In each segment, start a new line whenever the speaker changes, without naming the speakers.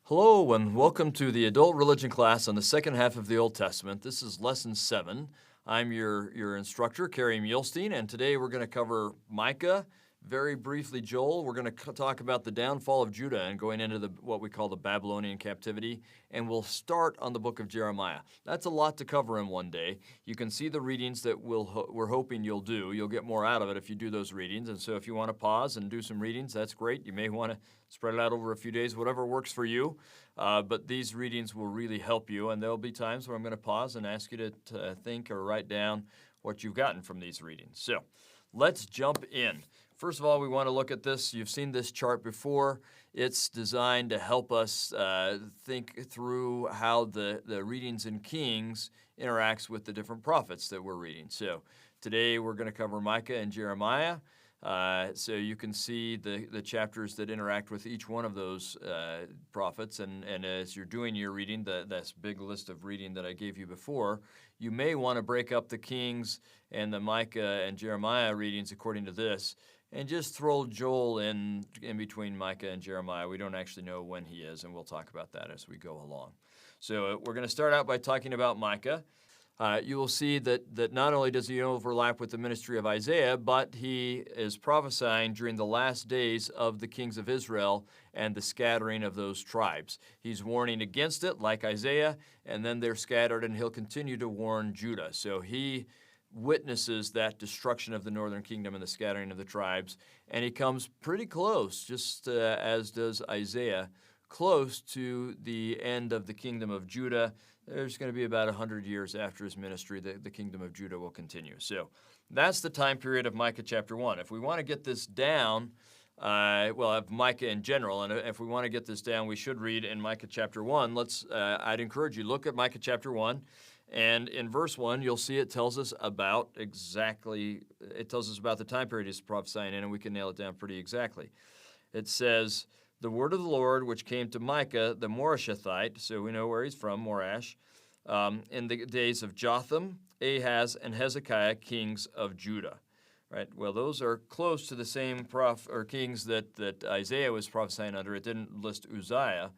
Hello and welcome to the adult religion class on the second half of the Old Testament. This is lesson 7. I'm your instructor, Kerry Muhlestein, and today we're going to cover Micah, very briefly Joel. We're going to talk about the downfall of Judah and going into what we call the Babylonian captivity, and we'll start on the book of Jeremiah. That's a lot to cover in one day. You can see the readings that we're hoping you'll do. You'll get more out of it if you do those readings, and so if you want to pause and do some readings, that's great. You may want to spread it out over a few days, whatever works for you. But these readings will really help you, and there'll be times where I'm going to pause and ask you to think or write down what you've gotten from these readings. So let's jump in. First of all, we want to look at this. You've seen this chart before. It's designed to help us think through how the readings in Kings interacts with the different prophets that we're reading. So today we're going to cover Micah and Jeremiah. So you can see the chapters that interact with each one of those prophets, and as you're doing your reading, that big list of reading that I gave you before, you may want to break up the Kings and the Micah and Jeremiah readings according to this, and just throw Joel in between Micah and Jeremiah. We don't actually know when he is, and we'll talk about that as we go along. So we're going to start out by talking about Micah. You will see that not only does he overlap with the ministry of Isaiah, but he is prophesying during the last days of the kings of Israel and the scattering of those tribes. He's warning against it, like Isaiah, and then they're scattered, and he'll continue to warn Judah. So he witnesses that destruction of the northern kingdom and the scattering of the tribes, and he comes pretty close, just as does Isaiah, close to the end of the kingdom of Judah. There's going to be about 100 years after his ministry that the kingdom of Judah will continue. So that's the time period of Micah chapter 1. If we want to get this down, of Micah in general, and if we want to get this down, we should read in Micah chapter 1. I'd encourage you, look at Micah chapter 1, and in verse 1, you'll see it tells us about the time period he's prophesying in, and we can nail it down pretty exactly. It says, "The word of the Lord which came to Micah the Moreshethite," so we know where he's from, Morash, "in the days of Jotham, Ahaz, and Hezekiah, kings of Judah." Right. Well, those are close to the same kings that Isaiah was prophesying under. It didn't list Uzziah,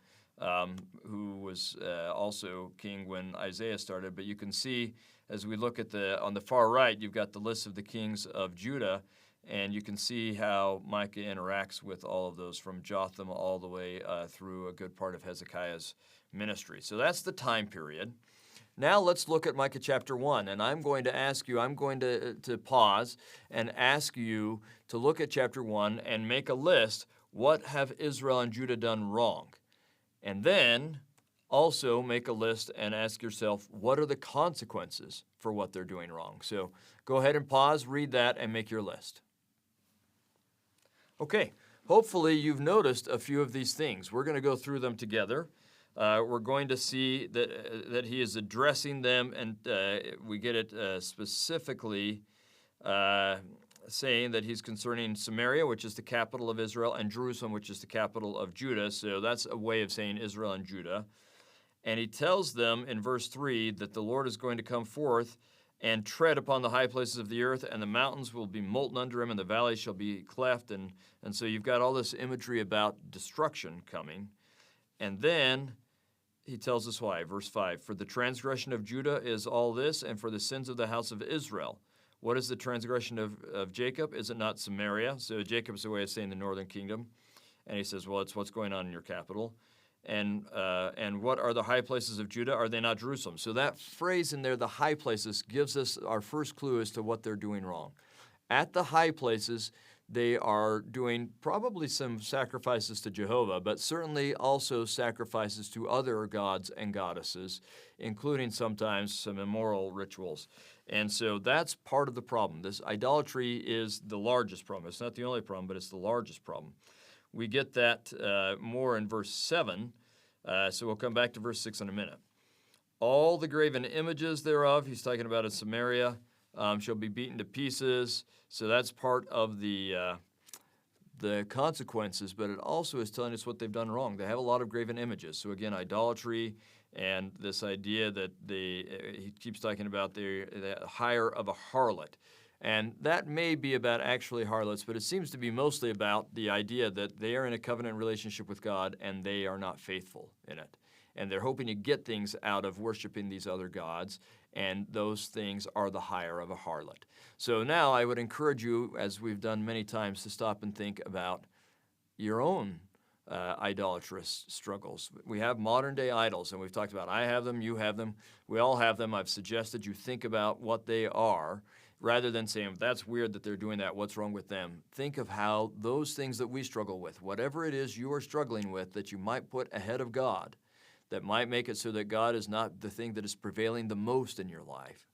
who was also king when Isaiah started. But you can see as we look at on the far right, you've got the list of the kings of Judah. And you can see how Micah interacts with all of those from Jotham all the way through a good part of Hezekiah's ministry. So that's the time period. Now let's look at Micah chapter 1. And I'm going to pause and ask you to look at chapter 1 and make a list. What have Israel and Judah done wrong? And then also make a list and ask yourself, what are the consequences for what they're doing wrong? So go ahead and pause, read that, and make your list. Okay, hopefully you've noticed a few of these things. We're going to go through them together. We're going to see that he is addressing them, and we get it specifically saying that he's concerning Samaria, which is the capital of Israel, and Jerusalem, which is the capital of Judah. So that's a way of saying Israel and Judah. And he tells them in verse 3 that the Lord is going to come forth and tread upon the high places of the earth, and the mountains will be molten under him, and the valleys shall be cleft. And so you've got all this imagery about destruction coming. And then he tells us why. Verse 5, "For the transgression of Judah is all this, and for the sins of the house of Israel." What is the transgression of Jacob? Is it not Samaria? So Jacob's a way of saying the northern kingdom. And he says, well, it's what's going on in your capital. And what are the high places of Judah? Are they not Jerusalem? So that phrase in there, the high places, gives us our first clue as to what they're doing wrong. At the high places, they are doing probably some sacrifices to Jehovah, but certainly also sacrifices to other gods and goddesses, including sometimes some immoral rituals. And so that's part of the problem. This idolatry is the largest problem. It's not the only problem, but it's the largest problem. We get that more in verse 7, so we'll come back to verse 6 in a minute. "All the graven images thereof," he's talking about in Samaria, "shall be beaten to pieces." So that's part of the consequences, but it also is telling us what they've done wrong. They have a lot of graven images. So again, idolatry and this idea that he keeps talking about the hire of a harlot. And that may be about actually harlots, but it seems to be mostly about the idea that they are in a covenant relationship with God and they are not faithful in it. And they're hoping to get things out of worshiping these other gods, and those things are the hire of a harlot. So now I would encourage you, as we've done many times, to stop and think about your own idolatrous struggles. We have modern day idols, and we've talked about I have them, you have them, we all have them. I've suggested you think about what they are, rather than saying, that's weird that they're doing that, what's wrong with them? Think of how those things that we struggle with, whatever it is you are struggling with that you might put ahead of God, that might make it so that God is not the thing that is prevailing the most in your life.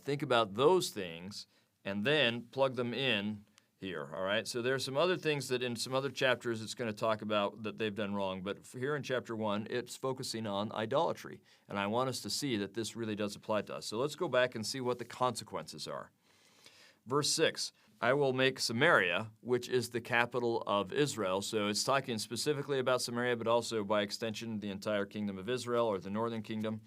Think about those things and then plug them in here, all right? So there's some other things that in some other chapters it's going to talk about that they've done wrong, but here in chapter 1, it's focusing on idolatry, and I want us to see that this really does apply to us. So let's go back and see what the consequences are. Verse 6, I will make Samaria, which is the capital of Israel. So it's talking specifically about Samaria, but also by extension the entire kingdom of Israel or the northern kingdom.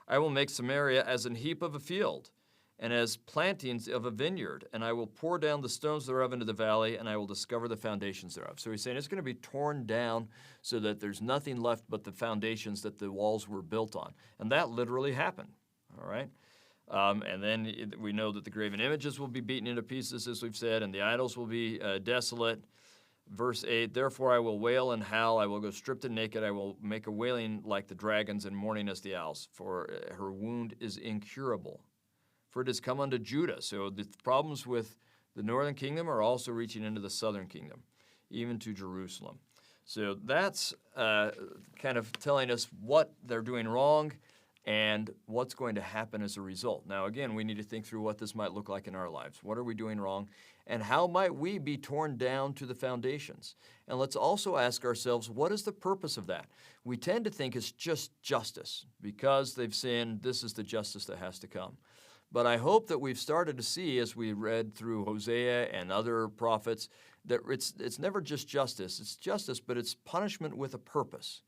I will make Samaria as an heap of a field and as plantings of a vineyard, and I will pour down the stones thereof into the valley, and I will discover the foundations thereof. So he's saying it's going to be torn down so that there's nothing left but the foundations that the walls were built on. And that literally happened, all right? And then we know that the graven images will be beaten into pieces, as we've said, and the idols will be desolate. Verse 8, therefore I will wail and howl, I will go stripped and naked, I will make a wailing like the dragons and mourning as the owls, for her wound is incurable. For it has come unto Judah. So the problems with the northern kingdom are also reaching into the southern kingdom, even to Jerusalem. So that's kind of telling us what they're doing wrong and what's going to happen as a result. Now, again, we need to think through what this might look like in our lives. What are we doing wrong? And how might we be torn down to the foundations? And let's also ask ourselves, what is the purpose of that? We tend to think it's just justice. Because they've sinned, this is the justice that has to come. But I hope that we've started to see, as we read through Hosea and other prophets, that it's never just justice. It's justice, but it's punishment with a purpose.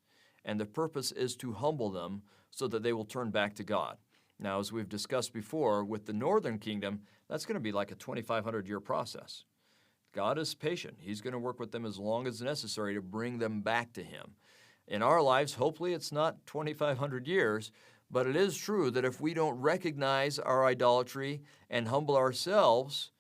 And the purpose is to humble them so that they will turn back to God. Now, as we've discussed before, with the northern kingdom, that's going to be like a 2,500-year process. God is patient. He's going to work with them as long as necessary to bring them back to Him. In our lives, hopefully it's not 2,500 years, but it is true that if we don't recognize our idolatry and humble ourselves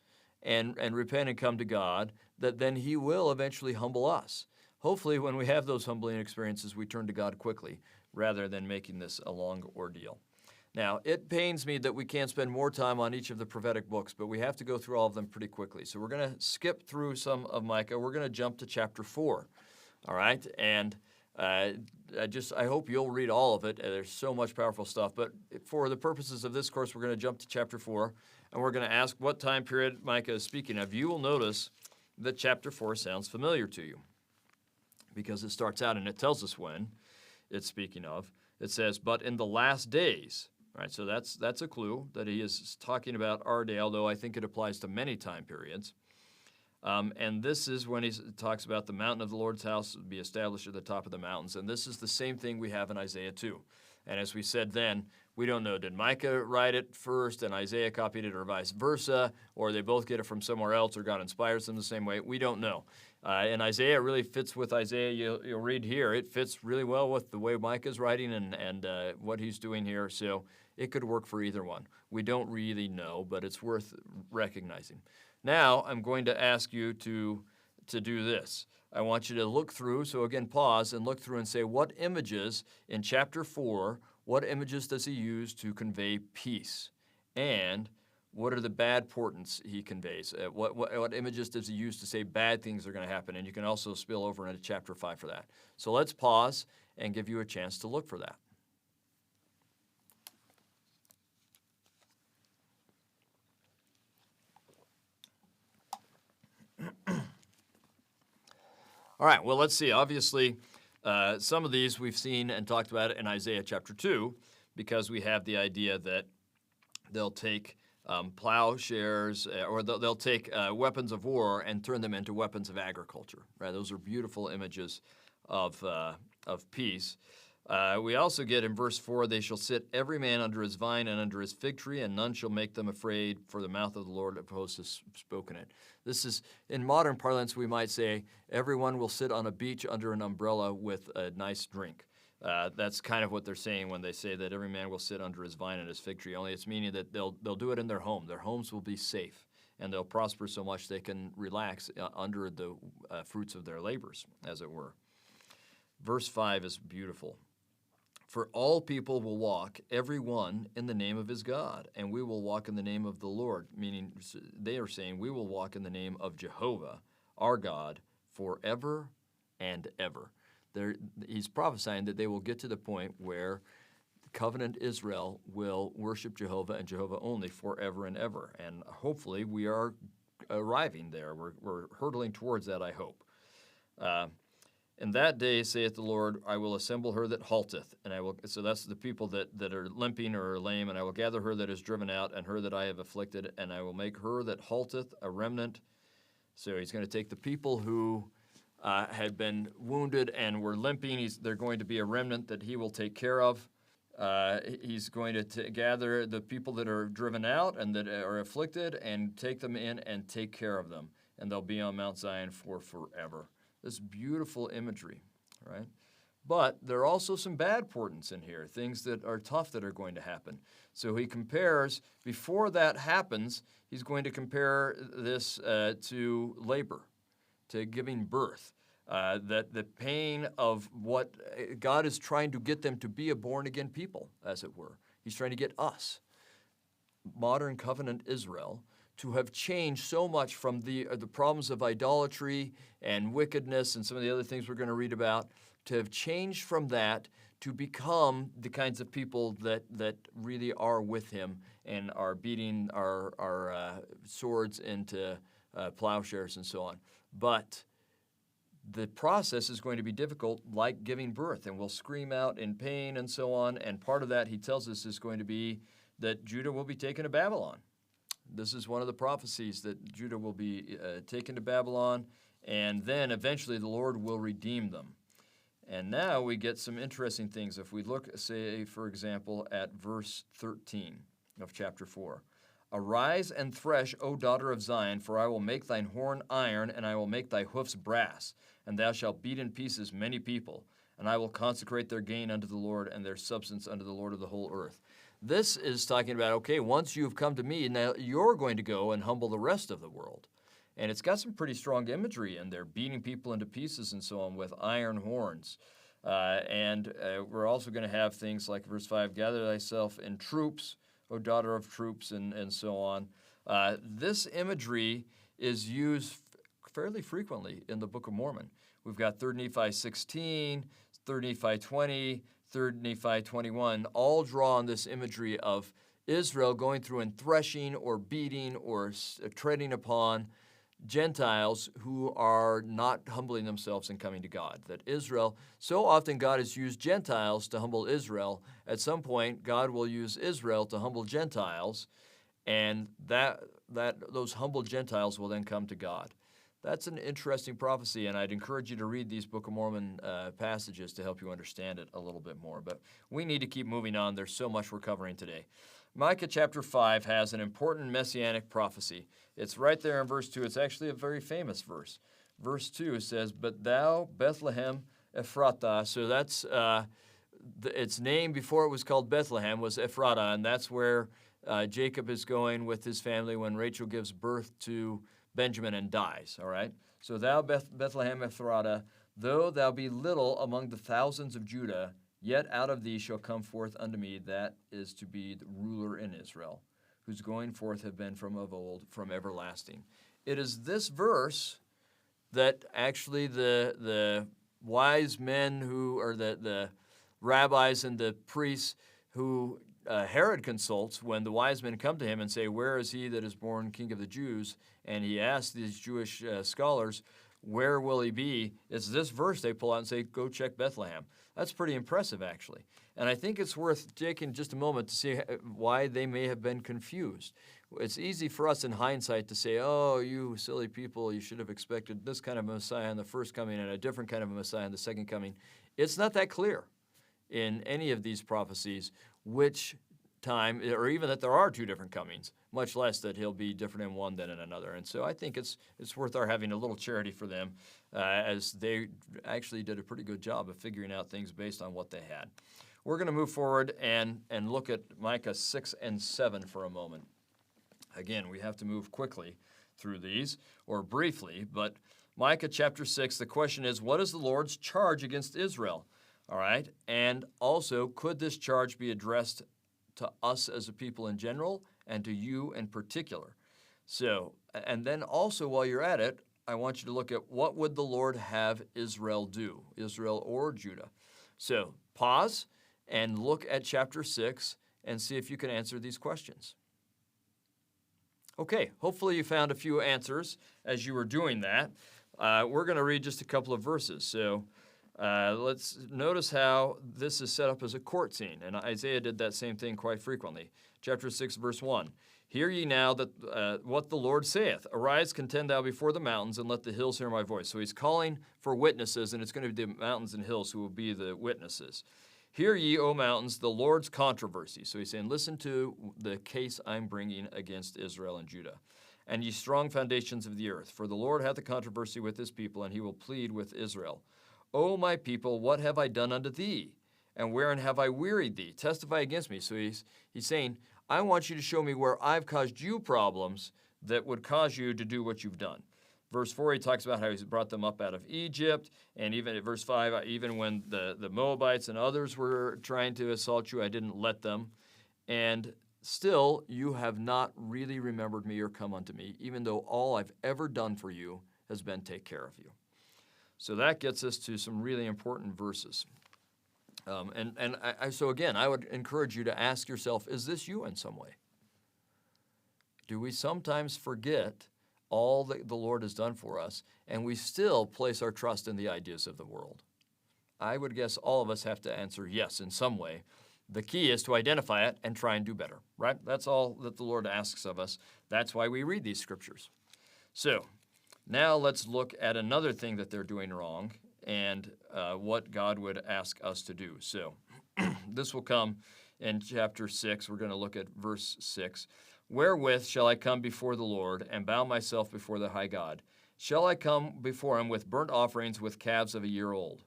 and repent and come to God, that then He will eventually humble us. Hopefully, when we have those humbling experiences, we turn to God quickly rather than making this a long ordeal. Now, it pains me that we can't spend more time on each of the prophetic books, but we have to go through all of them pretty quickly. So we're going to skip through some of Micah. We're going to jump to chapter 4, all right? And I hope you'll read all of it. There's so much powerful stuff. But for the purposes of this course, we're going to jump to chapter 4, and we're going to ask what time period Micah is speaking of. You will notice that chapter 4 sounds familiar to you because it starts out and it tells us when it's speaking of. It says, but in the last days. All right, so that's a clue that he is talking about our day, although I think it applies to many time periods. And this is when he talks about the mountain of the Lord's house will be established at the top of the mountains. And this is the same thing we have in Isaiah 2. And as we said then, we don't know, did Micah write it first and Isaiah copied it or vice versa, or they both get it from somewhere else or God inspires them the same way? We don't know. And Isaiah really fits with Isaiah. You'll read here. It fits really well with the way Micah's writing and what he's doing here. So it could work for either one. We don't really know, but it's worth recognizing. Now I'm going to ask you to do this. I want you to look through, so again, pause and look through and say, what images in chapter 4, what images does he use to convey peace? And what are the bad portents he conveys? What images does he use to say bad things are going to happen? And you can also spill over into chapter 5 for that. So let's pause and give you a chance to look for that. All right, well, let's see. Obviously, some of these we've seen and talked about in Isaiah chapter 2 because we have the idea that they'll take plowshares or they'll take weapons of war and turn them into weapons of agriculture. Right? Those are beautiful images of peace. We also get in verse 4, they shall sit every man under his vine and under his fig tree, and none shall make them afraid, for the mouth of the Lord of hosts has spoken it. This is, in modern parlance, we might say, everyone will sit on a beach under an umbrella with a nice drink. That's kind of what they're saying when they say that every man will sit under his vine and his fig tree, only it's meaning that they'll do it in their home. Their homes will be safe, and they'll prosper so much they can relax under the fruits of their labors, as it were. Verse 5 is beautiful. For all people will walk, every one, in the name of his God, and we will walk in the name of the Lord, meaning they are saying we will walk in the name of Jehovah, our God, forever and ever. He's prophesying that they will get to the point where covenant Israel will worship Jehovah and Jehovah only forever and ever, and hopefully we are arriving there. We're hurtling towards that, I hope. In that day, saith the Lord, I will assemble her that halteth, and I will. So that's the people that are limping or are lame, and I will gather her that is driven out, and her that I have afflicted, and I will make her that halteth a remnant. So he's going to take the people who had been wounded and were limping. They're going to be a remnant that he will take care of. He's going to gather the people that are driven out and that are afflicted, and take them in and take care of them, and they'll be on Mount Zion for forever. This beautiful imagery, right? But there are also some bad portents in here, things that are tough that are going to happen. So he compares, before that happens, he's going to compare this to labor, to giving birth, that the pain of what God is trying to get them to be a born-again people, as it were. He's trying to get us, modern covenant Israel, to have changed so much from the problems of idolatry and wickedness and some of the other things we're going to read about, to have changed from that to become the kinds of people that really are with him and are beating our swords into plowshares and so on. But the process is going to be difficult, like giving birth, and we'll scream out in pain and so on, and part of that, he tells us, is going to be that Judah will be taken to Babylon. This is one of the prophecies, that Judah will be taken to Babylon, and then eventually the Lord will redeem them. And now we get some interesting things. If we look, say, for example, at verse 13 of chapter 4. Arise and thresh, O daughter of Zion, for I will make thine horn iron, and I will make thy hoofs brass, and thou shalt beat in pieces many people, and I will consecrate their gain unto the Lord, and their substance unto the Lord of the whole earth. This is talking about, okay, once you've come to me, now you're going to go and humble the rest of the world. And it's got some pretty strong imagery in there, beating people into pieces and so on with iron horns. And we're also going to have things like verse 5, gather thyself in troops, O daughter of troops, and so on. This imagery is used fairly frequently in the Book of Mormon. We've got 3 Nephi 16, 3 Nephi 20, 3 Nephi 21, all draw on this imagery of Israel going through and threshing or beating or treading upon Gentiles who are not humbling themselves and coming to God. That Israel, so often God has used Gentiles to humble Israel. At some point, God will use Israel to humble Gentiles, and those humble Gentiles will then come to God. That's an interesting prophecy, and I'd encourage you to read these Book of Mormon passages to help you understand it a little bit more. But we need to keep moving on. There's so much we're covering today. Micah chapter 5 has an important messianic prophecy. It's right there in verse 2. It's actually a very famous verse. Verse 2 says, But thou, Bethlehem Ephratah, so that's its name before it was called Bethlehem was Ephratah, and that's where Jacob is going with his family when Rachel gives birth to Benjamin and dies, all right? So thou, Bethlehem Ephratah, though thou be little among the thousands of Judah, yet out of thee shall come forth unto me that is to be the ruler in Israel, whose going forth have been from of old, from everlasting. It is this verse that actually the wise men who are the rabbis and the priests who Herod consults when the wise men come to him and say, where is he that is born king of the Jews? And he asks these Jewish scholars, where will he be? It's this verse they pull out and say, go check Bethlehem. That's pretty impressive, actually. And I think it's worth taking just a moment to see why they may have been confused. It's easy for us in hindsight to say, oh, you silly people, you should have expected this kind of Messiah in the first coming and a different kind of Messiah in the second coming. It's not that clear. in any of these prophecies which time, or even that there are two different comings, much less that he'll be different in one than in another. And so I think it's worth our having a little charity for them, as they actually did a pretty good job of figuring out things based on what they had. We're going to move forward and look at Micah 6 and 7 for a moment. Again, we have to move quickly through these, or briefly, but Micah chapter 6, the question is, what is the Lord's charge against Israel? All right, and also, could this charge be addressed to us as a people in general and to you in particular? So, and then also while you're at it, I want you to look at what would the Lord have Israel do, Israel or Judah. So pause and look at chapter 6 and see if you can answer these questions. Okay, hopefully you found a few answers as you were doing that. We're going to read just a couple of verses. So let's notice how this is set up as a court scene, and Isaiah did that same thing quite frequently. Chapter 6, verse 1. Hear ye now that what the Lord saith. Arise, contend thou before the mountains, and let the hills hear my voice. So he's calling for witnesses, and it's going to be the mountains and hills who will be the witnesses. Hear ye, O mountains, the Lord's controversy. So he's saying, listen to the case I'm bringing against Israel and Judah. And ye strong foundations of the earth. For the Lord hath a controversy with his people, and he will plead with Israel. O my people, what have I done unto thee? And wherein have I wearied thee? Testify against me. So he's saying, I want you to show me where I've caused you problems that would cause you to do what you've done. Verse 4, he talks about how he's brought them up out of Egypt. And even at verse 5, even when the Moabites and others were trying to assault you, I didn't let them. And still, you have not really remembered me or come unto me, even though all I've ever done for you has been take care of you. So that gets us to some really important verses. So again, I would encourage you to ask yourself, is this you in some way? Do we sometimes forget all that the Lord has done for us, and we still place our trust in the ideas of the world? I would guess all of us have to answer yes in some way. The key is to identify it and try and do better, right? That's all that the Lord asks of us. That's why we read these scriptures. So now let's look at another thing that they're doing wrong, and what God would ask us to do. So this will come in chapter 6. We're going to look at verse 6. Wherewith shall I come before the Lord, and bow myself before the high God? Shall I come before him with burnt offerings, with calves of a year old?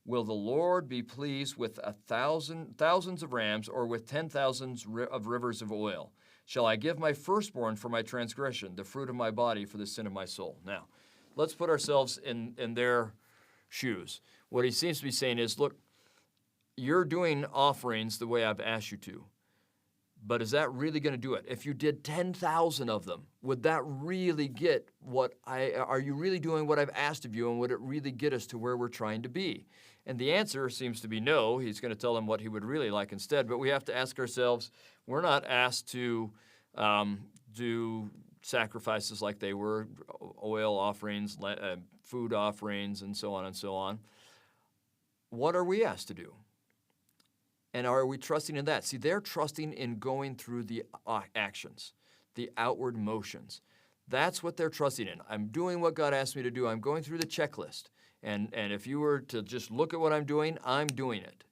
Will the Lord be pleased with thousands of rams, or with 10,000 of rivers of oil? Shall I give my firstborn for my transgression, the fruit of my body for the sin of my soul? Now, let's put ourselves in their shoes. What he seems to be saying is, look, you're doing offerings the way I've asked you to, but is that really going to do it? If you did 10,000 of them, would that really get are you really doing what I've asked of you, and would it really get us to where we're trying to be? And the answer seems to be no. He's going to tell them what he would really like instead, but we have to ask ourselves, we're not asked to do sacrifices like they were, oil offerings, food offerings, and so on and so on. What are we asked to do? And are we trusting in that? See, they're trusting in going through the actions, the outward motions. That's what they're trusting in. I'm doing what God asked me to do. I'm going through the checklist. And if you were to just look at what I'm doing it.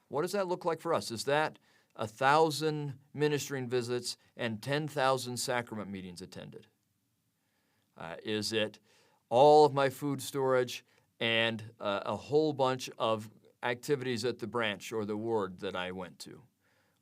What does that look like for us? Is that 1,000 ministering visits and 10,000 sacrament meetings attended? Is it all of my food storage and a whole bunch of activities at the branch or the ward that I went to?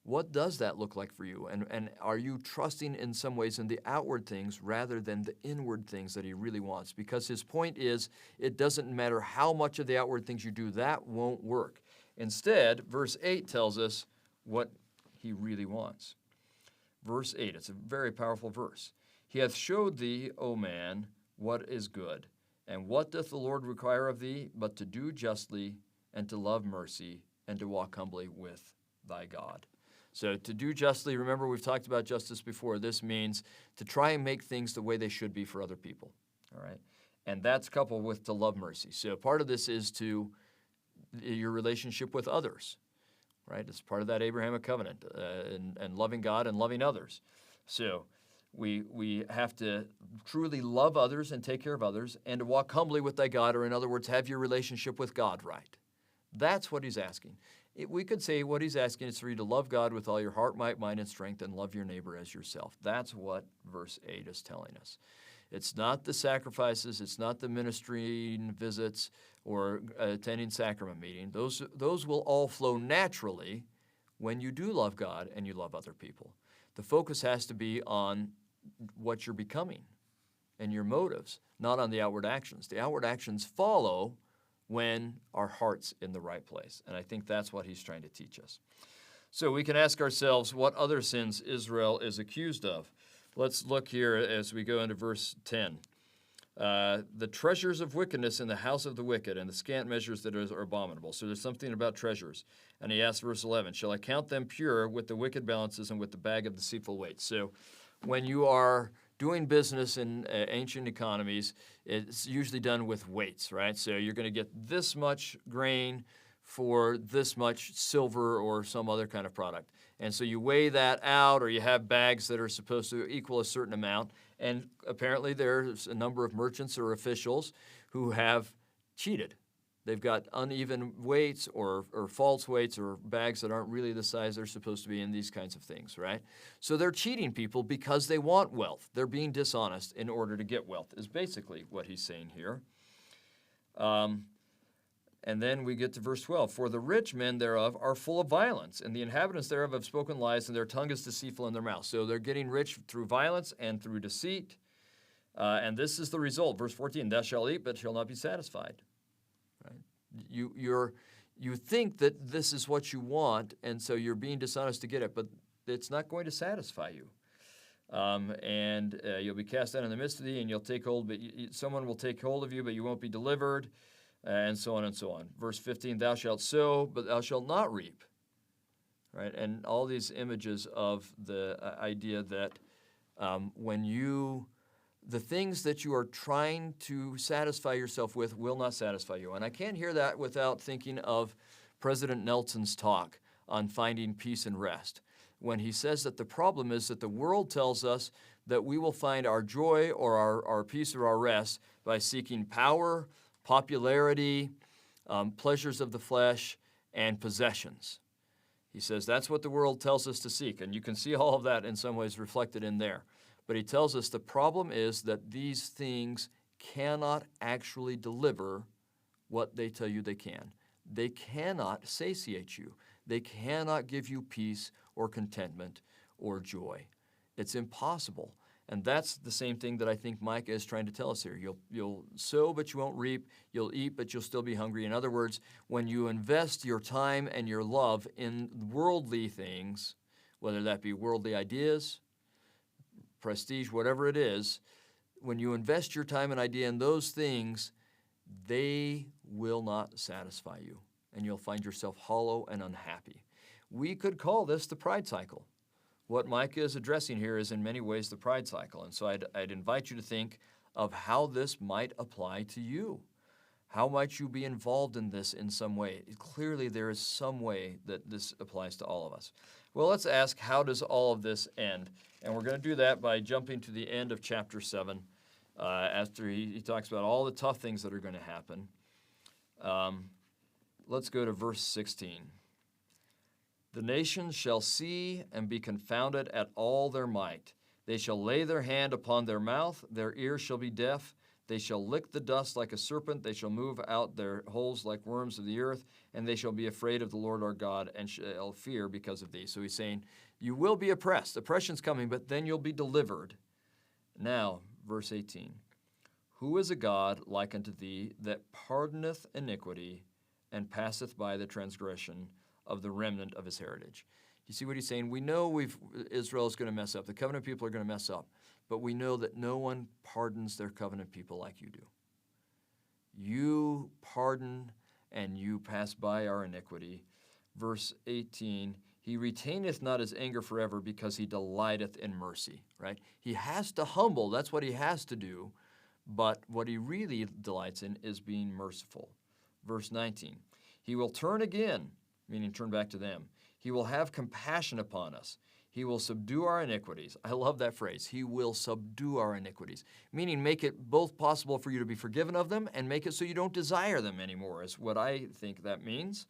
What does that look like for you? And are you trusting in some ways in the outward things rather than the inward things that he really wants? Because his point is, it doesn't matter how much of the outward things you do, that won't work. Instead, verse 8 tells us what he really wants. Verse 8, it's a very powerful verse. He hath showed thee, O man, what is good. And what doth the Lord require of thee, but to do justly, and to love mercy, and to walk humbly with thy God. So to do justly, remember we've talked about justice before. This means to try and make things the way they should be for other people, all right? And that's coupled with to love mercy. So part of this is to your relationship with others, right? It's part of that Abrahamic covenant and loving God and loving others. So we have to truly love others and take care of others, and to walk humbly with thy God, or in other words, have your relationship with God right. That's what he's asking. We could say what he's asking is for you to love God with all your heart, might, mind, and strength, and love your neighbor as yourself. That's what verse 8 is telling us. It's not the sacrifices, it's not the ministry visits or attending sacrament meeting. Those will all flow naturally when you do love God and you love other people. The focus has to be on what you're becoming and your motives, not on the outward actions. The outward actions follow when our heart's in the right place. And I think that's what he's trying to teach us. So we can ask ourselves what other sins Israel is accused of. Let's look here as we go into verse 10. The treasures of wickedness in the house of the wicked, and the scant measures that are abominable. So there's something about treasures. And he asks, verse 11, shall I count them pure with the wicked balances and with the bag of deceitful weights? So when you are doing business in ancient economies, it's usually done with weights, right? So you're going to get this much grain for this much silver or some other kind of product. And so you weigh that out, or you have bags that are supposed to equal a certain amount. And apparently there's a number of merchants or officials who have cheated. They've got uneven weights or false weights or bags that aren't really the size they're supposed to be in, these kinds of things, right? So they're cheating people because they want wealth. They're being dishonest in order to get wealth, is basically what he's saying here. And then we get to verse 12. For the rich men thereof are full of violence, and the inhabitants thereof have spoken lies, and their tongue is deceitful in their mouth. So they're getting rich through violence and through deceit. And this is the result. Verse 14, thou shalt eat, but shalt not be satisfied. Right? You think that this is what you want, and so you're being dishonest to get it, but it's not going to satisfy you. You'll be cast down in the midst of thee, and you'll take hold, but someone will take hold of you, but you won't be delivered, and so on and so on. Verse 15, thou shalt sow, but thou shalt not reap. Right? And all these images of the idea that the things that you are trying to satisfy yourself with will not satisfy you. And I can't hear that without thinking of President Nelson's talk on finding peace and rest, when he says that the problem is that the world tells us that we will find our joy or our peace or our rest by seeking power, popularity, pleasures of the flesh, and possessions. He says that's what the world tells us to seek, and you can see all of that in some ways reflected in there. But he tells us the problem is that these things cannot actually deliver what they tell you they can. They cannot satiate you. They cannot give you peace or contentment or joy. It's impossible. And that's the same thing that I think Micah is trying to tell us here. You'll sow, but you won't reap. You'll eat, but you'll still be hungry. In other words, when you invest your time and your love in worldly things, whether that be worldly ideas, prestige, whatever it is, when you invest your time and idea in those things, they will not satisfy you, and you'll find yourself hollow and unhappy. We could call this the pride cycle. What Micah is addressing here is in many ways the pride cycle, and so I'd invite you to think of how this might apply to you. How might you be involved in this in some way? Clearly there is some way that this applies to all of us. Well, let's ask, how does all of this end? And we're going to do that by jumping to the end of chapter 7, after he talks about all the tough things that are going to happen. Let's go to verse 16. The nations shall see and be confounded at all their might. They shall lay their hand upon their mouth, their ears shall be deaf. They shall lick the dust like a serpent. They shall move out their holes like worms of the earth, and they shall be afraid of the Lord our God and shall fear because of thee. So he's saying, you will be oppressed. Oppression's coming, but then you'll be delivered. Now, verse 18. Who is a God like unto thee that pardoneth iniquity and passeth by the transgression of the remnant of his heritage? You see what he's saying? We know Israel is going to mess up. The covenant people are going to mess up. But we know that no one pardons their covenant people like you do. You pardon and you pass by our iniquity. Verse 18, he retaineth not his anger forever because he delighteth in mercy, right? He has to humble. That's what he has to do. But what he really delights in is being merciful. Verse 19, he will turn again, meaning turn back to them. He will have compassion upon us. He will subdue our iniquities. I love that phrase. He will subdue our iniquities, meaning make it both possible for you to be forgiven of them and make it so you don't desire them anymore, is what I think that means.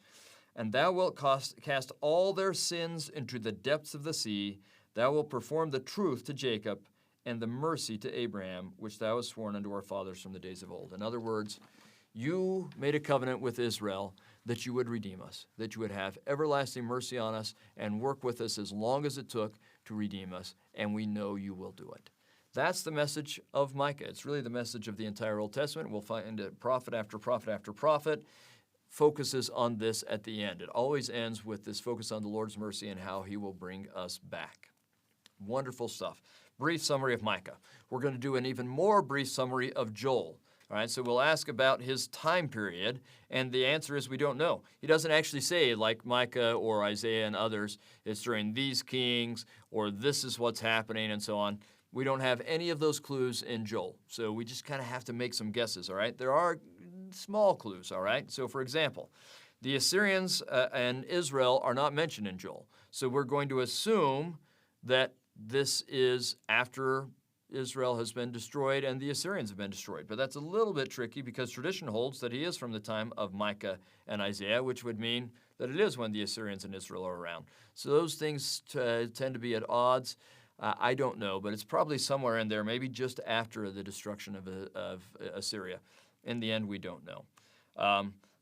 And thou wilt cast all their sins into the depths of the sea. Thou wilt perform the truth to Jacob and the mercy to Abraham, which thou hast sworn unto our fathers from the days of old. In other words, you made a covenant with Israel that you would redeem us, that you would have everlasting mercy on us and work with us as long as it took to redeem us, and we know you will do it. That's the message of Micah. It's really the message of the entire Old Testament. We'll find it prophet after prophet after prophet focuses on this at the end. It always ends with this focus on the Lord's mercy and how he will bring us back. Wonderful stuff. Brief summary of Micah. We're going to do an even more brief summary of Joel. All right, so we'll ask about his time period, and the answer is we don't know. He doesn't actually say, like Micah or Isaiah and others, it's during these kings, or this is what's happening, and so on. We don't have any of those clues in Joel, so we just kind of have to make some guesses, all right? There are small clues, all right? So, for example, the Assyrians and Israel are not mentioned in Joel, so we're going to assume that this is after Israel has been destroyed and the Assyrians have been destroyed. But that's a little bit tricky because tradition holds that he is from the time of Micah and Isaiah, which would mean that it is when the Assyrians and Israel are around. So those things tend to be at odds. I don't know, but it's probably somewhere in there, maybe just after the destruction of Assyria. In the end, we don't know.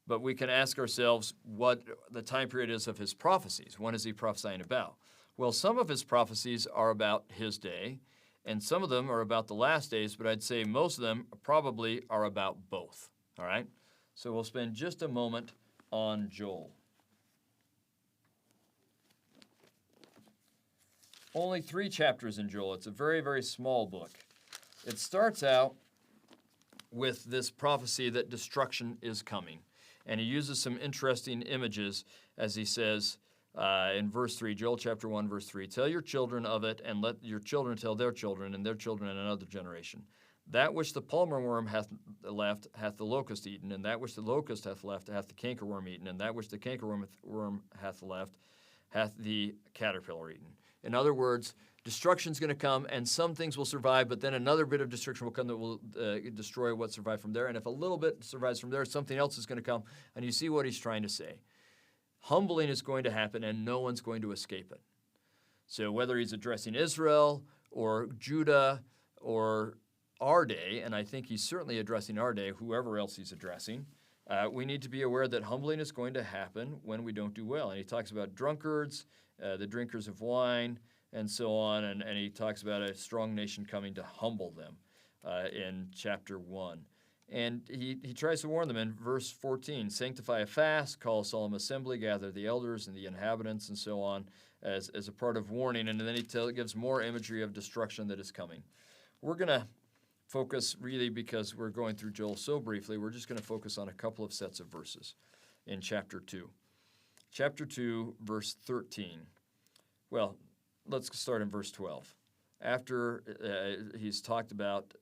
But we can ask ourselves what the time period is of his prophecies. When is he prophesying about? Well, some of his prophecies are about his day, and some of them are about the last days, but I'd say most of them probably are about both, all right? So we'll spend just a moment on Joel. Only 3 chapters in Joel. It's a very, very small book. It starts out with this prophecy that destruction is coming, and he uses some interesting images as he says, in verse 3, Joel chapter 1, verse 3, tell your children of it, and let your children tell their children, and their children in another generation. That which the palmer worm hath left hath the locust eaten, and that which the locust hath left hath the cankerworm eaten, and that which the cankerworm hath left hath the caterpillar eaten. In other words, destruction's going to come, and some things will survive, but then another bit of destruction will come that will destroy what survived from there. And if a little bit survives from there, something else is going to come, and you see what he's trying to say. Humbling is going to happen, and no one's going to escape it. So whether he's addressing Israel or Judah or our day, and I think he's certainly addressing our day, whoever else he's addressing, we need to be aware that humbling is going to happen when we don't do well. And he talks about drunkards, the drinkers of wine, and so on, and he talks about a strong nation coming to humble them in chapter 1. And he tries to warn them in verse 14, sanctify a fast, call a solemn assembly, gather the elders and the inhabitants and so on as a part of warning. And then he gives more imagery of destruction that is coming. We're going to focus really, because we're going through Joel so briefly, we're just going to focus on a couple of sets of verses in chapter 2. Chapter 2, verse 13. Well, let's start in verse 12. After he's talked about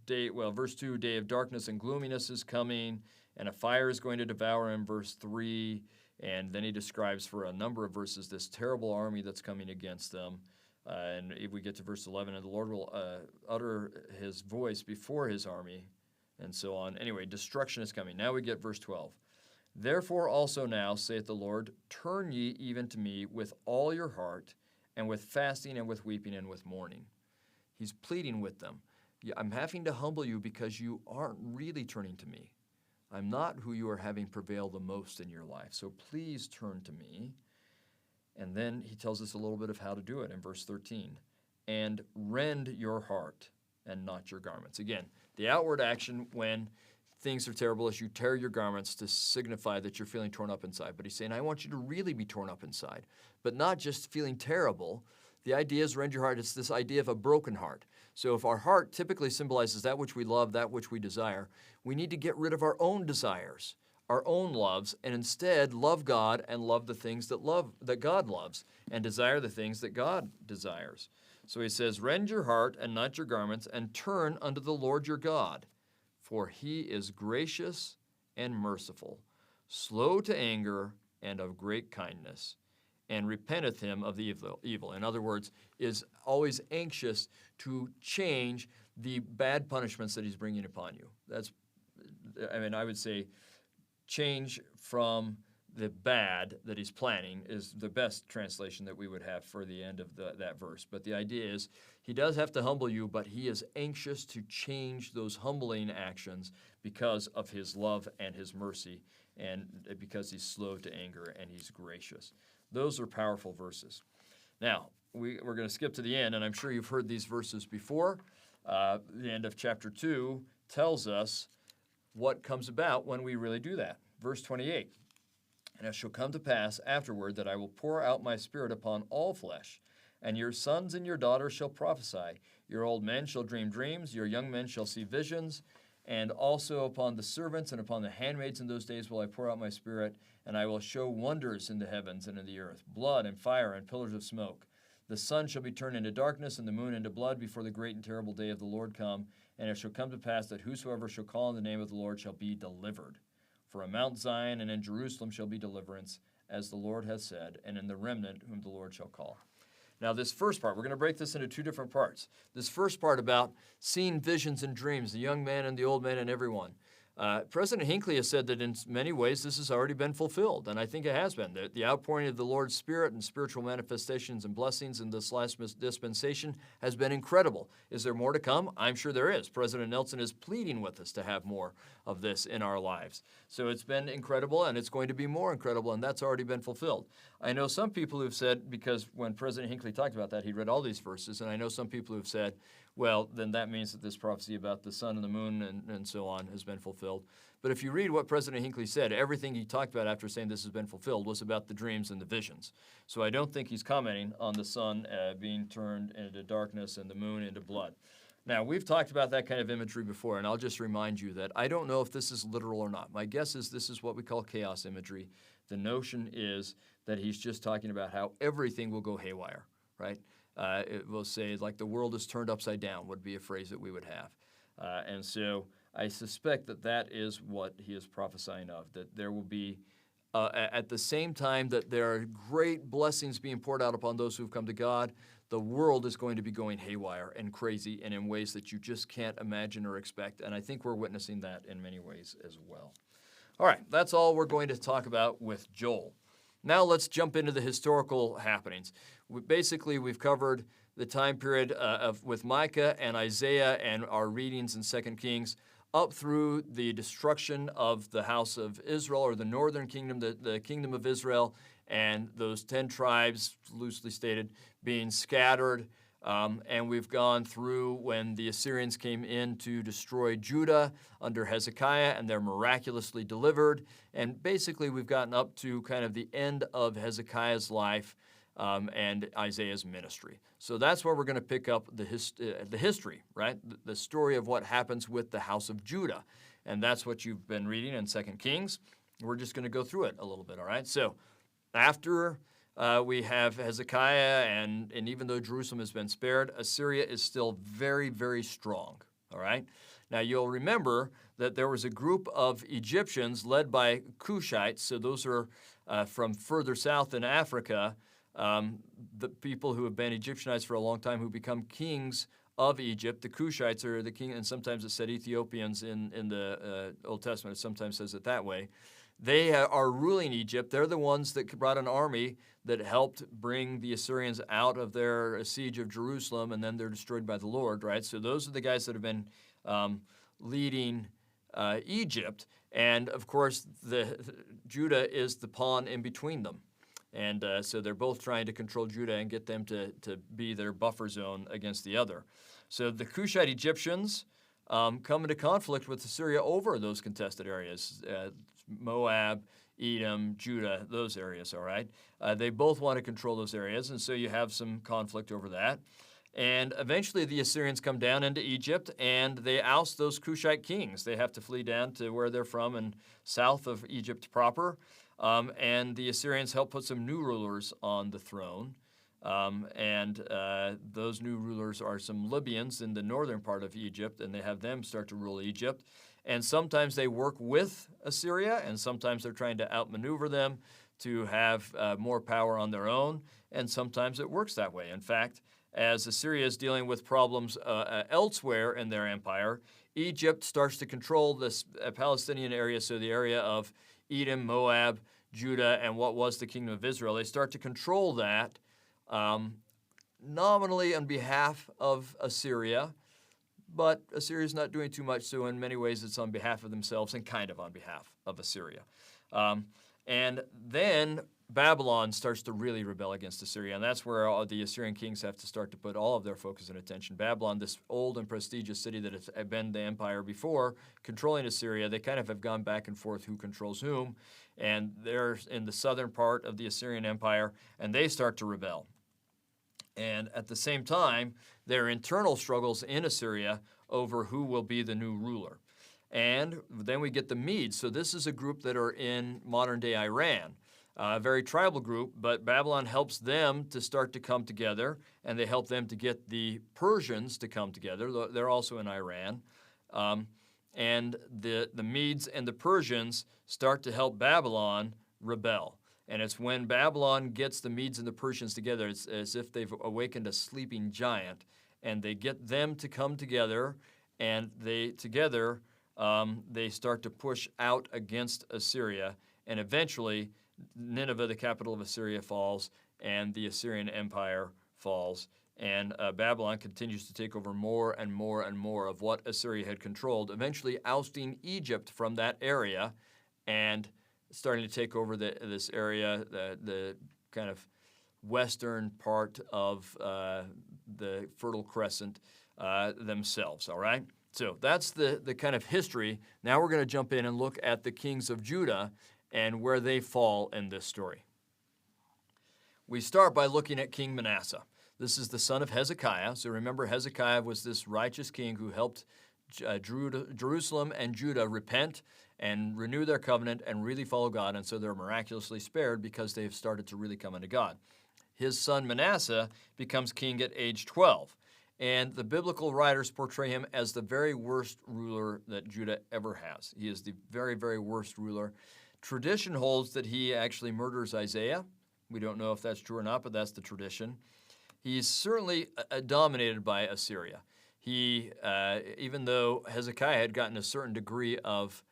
verse 2, day of darkness and gloominess is coming, and a fire is going to devour him, verse 3, and then he describes for a number of verses this terrible army that's coming against them. And if we get to verse 11, and the Lord will utter his voice before his army, and so on. Anyway, destruction is coming. Now we get verse 12. Therefore also now, saith the Lord, turn ye even to me with all your heart, and with fasting and with weeping and with mourning. He's pleading with them. I'm having to humble you because you aren't really turning to me. I'm not who you are having prevail the most in your life, so please turn to me. And then he tells us a little bit of how to do it in verse 13. And rend your heart and not your garments. Again, the outward action when things are terrible is you tear your garments to signify that you're feeling torn up inside. But he's saying, I want you to really be torn up inside, but not just feeling terrible. The idea is rend your heart. It's this idea of a broken heart. So if our heart typically symbolizes that which we love, that which we desire, we need to get rid of our own desires, our own loves, and instead love God and love the things that God loves and desire the things that God desires. So he says, rend your heart and not your garments, and turn unto the Lord your God. For he is gracious and merciful, slow to anger, and of great kindness, and repenteth him of the evil. In other words, is always anxious to change the bad punishments that he's bringing upon you. I would say change from the bad that he's planning is the best translation that we would have for the end of that verse. But the idea is he does have to humble you, but he is anxious to change those humbling actions because of his love and his mercy, and because he's slow to anger and he's gracious. Those are powerful verses. Now, we're going to skip to the end, and I'm sure you've heard these verses before. The end of chapter 2 tells us what comes about when we really do that. Verse 28. And it shall come to pass afterward that I will pour out my spirit upon all flesh, and your sons and your daughters shall prophesy. Your old men shall dream dreams, your young men shall see visions, and also upon the servants and upon the handmaids in those days will I pour out my spirit, and I will show wonders in the heavens and in the earth, blood and fire and pillars of smoke. The sun shall be turned into darkness and the moon into blood before the great and terrible day of the Lord come. And it shall come to pass that whosoever shall call on the name of the Lord shall be delivered. For in Mount Zion and in Jerusalem shall be deliverance, as the Lord has said, and in the remnant whom the Lord shall call. Now this first part, we're going to break this into 2 different parts. This first part about seeing visions and dreams, the young man and the old man and everyone. President Hinckley has said that in many ways this has already been fulfilled, and I think it has been. The outpouring of the Lord's Spirit and spiritual manifestations and blessings in this last dispensation has been incredible. Is there more to come? I'm sure there is. President Nelson is pleading with us to have more of this in our lives. So it's been incredible, and it's going to be more incredible, and that's already been fulfilled. I know some people who've said, because when President Hinckley talked about that, he read all these verses, and I know some people who've said, well, then that means that this prophecy about the sun and the moon and so on has been fulfilled. But if you read what President Hinckley said, everything he talked about after saying this has been fulfilled was about the dreams and the visions. So I don't think he's commenting on the sun being turned into darkness and the moon into blood. Now, we've talked about that kind of imagery before, and I'll just remind you that I don't know if this is literal or not. My guess is this is what we call chaos imagery. The notion is that he's just talking about how everything will go haywire, right? It will say, like, the world is turned upside down would be a phrase that we would have. And so I suspect that that is what he is prophesying of, that there will be, at the same time that there are great blessings being poured out upon those who have come to God, the world is going to be going haywire and crazy and in ways that you just can't imagine or expect. And I think we're witnessing that in many ways as well. All right, that's all we're going to talk about with Joel. Now let's jump into the historical happenings. We've covered the time period with Micah and Isaiah and our readings in 2 Kings up through the destruction of the house of Israel, or the northern kingdom, the kingdom of Israel, and those 10 tribes, loosely stated, being scattered. And we've gone through when the Assyrians came in to destroy Judah under Hezekiah, and they're miraculously delivered. And basically, we've gotten up to kind of the end of Hezekiah's life and Isaiah's ministry. So that's where we're going to pick up the history, right? The story of what happens with the house of Judah. And that's what you've been reading in 2 Kings. We're just going to go through it a little bit, all right? So after we have Hezekiah, and even though Jerusalem has been spared, Assyria is still very, very strong, all right? Now, you'll remember that there was a group of Egyptians led by Cushites, so those are from further south in Africa, the people who have been Egyptianized for a long time who become kings of Egypt. The Cushites are the king, and sometimes it said Ethiopians in the Old Testament. It sometimes says it that way. They are ruling Egypt. They're the ones that brought an army that helped bring the Assyrians out of their siege of Jerusalem, and then they're destroyed by the Lord, right? So those are the guys that have been leading Egypt. And, of course, Judah is the pawn in between them. And so they're both trying to control Judah and get them to be their buffer zone against the other. So the Cushite Egyptians come into conflict with Assyria over those contested areas, Moab, Edom, Judah, those areas, all right? They both want to control those areas, and so you have some conflict over that. And eventually the Assyrians come down into Egypt, and they oust those Cushite kings. They have to flee down to where they're from and south of Egypt proper. And the Assyrians help put some new rulers on the throne. Those new rulers are some Libyans in the northern part of Egypt, and they have them start to rule Egypt. And sometimes they work with Assyria, and sometimes they're trying to outmaneuver them to have more power on their own, and sometimes it works that way. In fact, as Assyria is dealing with problems elsewhere in their empire, Egypt starts to control this Palestinian area, so the area of Edom, Moab, Judah, and what was the kingdom of Israel. They start to control that nominally on behalf of Assyria, but Assyria is not doing too much, so in many ways it's on behalf of themselves and kind of on behalf of Assyria. And then Babylon starts to really rebel against Assyria, and that's where all the Assyrian kings have to start to put all of their focus and attention. Babylon, this old and prestigious city that has been the empire before, controlling Assyria, they kind of have gone back and forth who controls whom, and they're in the southern part of the Assyrian empire, and they start to rebel. And at the same time, there are internal struggles in Assyria over who will be the new ruler. And then we get the Medes. So this is a group that are in modern-day Iran, a very tribal group, but Babylon helps them to start to come together, and they help them to get the Persians to come together. They're also in Iran. And the Medes and the Persians start to help Babylon rebel. And it's when Babylon gets the Medes and the Persians together, it's as if they've awakened a sleeping giant, and they get them to come together, and they start to push out against Assyria, and eventually Nineveh, the capital of Assyria, falls, and the Assyrian Empire falls, and Babylon continues to take over more and more and more of what Assyria had controlled, eventually ousting Egypt from that area and starting to take over this area, the kind of western part of the Fertile Crescent themselves, all right? So that's the kind of history. Now we're going to jump in and look at the kings of Judah and where they fall in this story. We start by looking at King Manasseh. This is the son of Hezekiah. So remember, Hezekiah was this righteous king who helped Jerusalem and Judah repent and renew their covenant and really follow God, and so they're miraculously spared because they've started to really come into God. His son Manasseh becomes king at age 12, and the biblical writers portray him as the very worst ruler that Judah ever has. He is the very, very worst ruler. Tradition holds that he actually murders Isaiah. We don't know if that's true or not, but that's the tradition. He's certainly dominated by Assyria. He, even though Hezekiah had gotten a certain degree of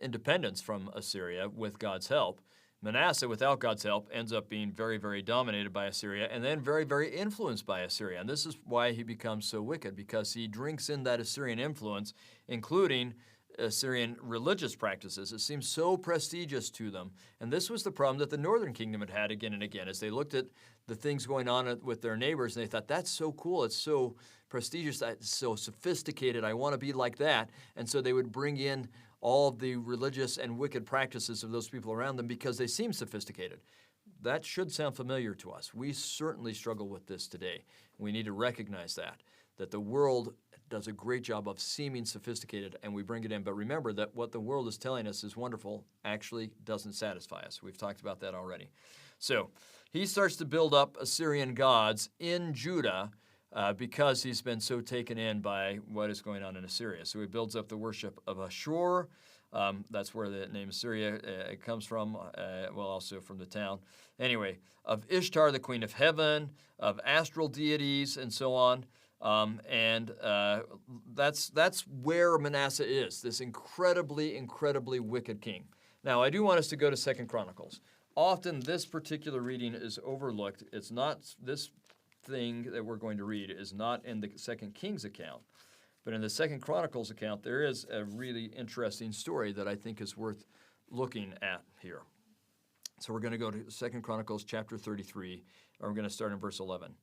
independence from Assyria with God's help, Manasseh, without God's help, ends up being very, very dominated by Assyria and then very, very influenced by Assyria. And this is why he becomes so wicked, because he drinks in that Assyrian influence, including Assyrian religious practices. It seems so prestigious to them. And this was the problem that the northern kingdom had had again and again, as they looked at the things going on with their neighbors, and they thought, that's so cool, it's so prestigious, it's so sophisticated, I want to be like that. And so they would bring in all of the religious and wicked practices of those people around them because they seem sophisticated. That should sound familiar to us. We certainly struggle with this today. We need to recognize that the world does a great job of seeming sophisticated, and we bring it in. But remember that what the world is telling us is wonderful actually doesn't satisfy us. We've talked about that already. So he starts to build up Assyrian gods in Judah because he's been so taken in by what is going on in Assyria. So he builds up the worship of Ashur. That's where the name Assyria comes from, well, also from the town. Anyway, of Ishtar, the queen of heaven, of astral deities, and so on. That's where Manasseh is, this incredibly, incredibly wicked king. Now, I do want us to go to 2 Chronicles. Often this particular reading is overlooked. It's not, this thing that we're going to read is not in the 2 Kings account. But in the 2 Chronicles account, there is a really interesting story that I think is worth looking at here. So we're going to go to 2 Chronicles chapter 33, and we're going to start in verse 11.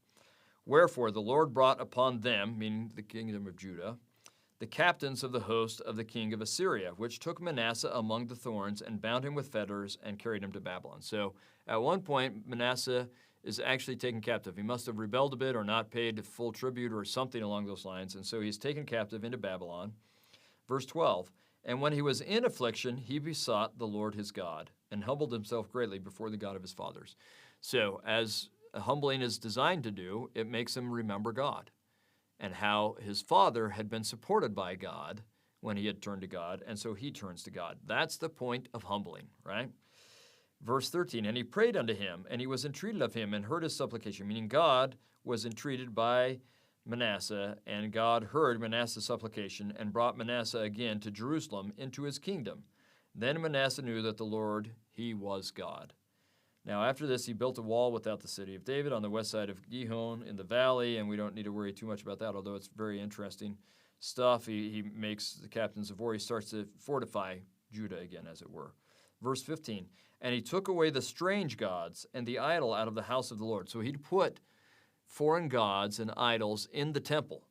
Wherefore the Lord brought upon them, meaning the kingdom of Judah, the captains of the host of the king of Assyria, which took Manasseh among the thorns and bound him with fetters and carried him to Babylon. So at one point, Manasseh is actually taken captive. He must have rebelled a bit or not paid full tribute or something along those lines, and so he's taken captive into Babylon. Verse 12, and when he was in affliction, he besought the Lord his God and humbled himself greatly before the God of his fathers. So as humbling is designed to do, it makes him remember God and how his father had been supported by God when he had turned to God, and so he turns to God. That's the point of humbling, right? Verse 13, and he prayed unto him, and he was entreated of him, and heard his supplication, meaning God was entreated by Manasseh, and God heard Manasseh's supplication, and brought Manasseh again to Jerusalem into his kingdom. Then Manasseh knew that the Lord, he was God. Now after this, he built a wall without the city of David on the west side of Gihon in the valley, and we don't need to worry too much about that, although it's very interesting stuff. He makes the captains of war. He starts to fortify Judah again, as it were. Verse 15, and he took away the strange gods and the idol out of the house of the Lord. So he'd put foreign gods and idols in the temple.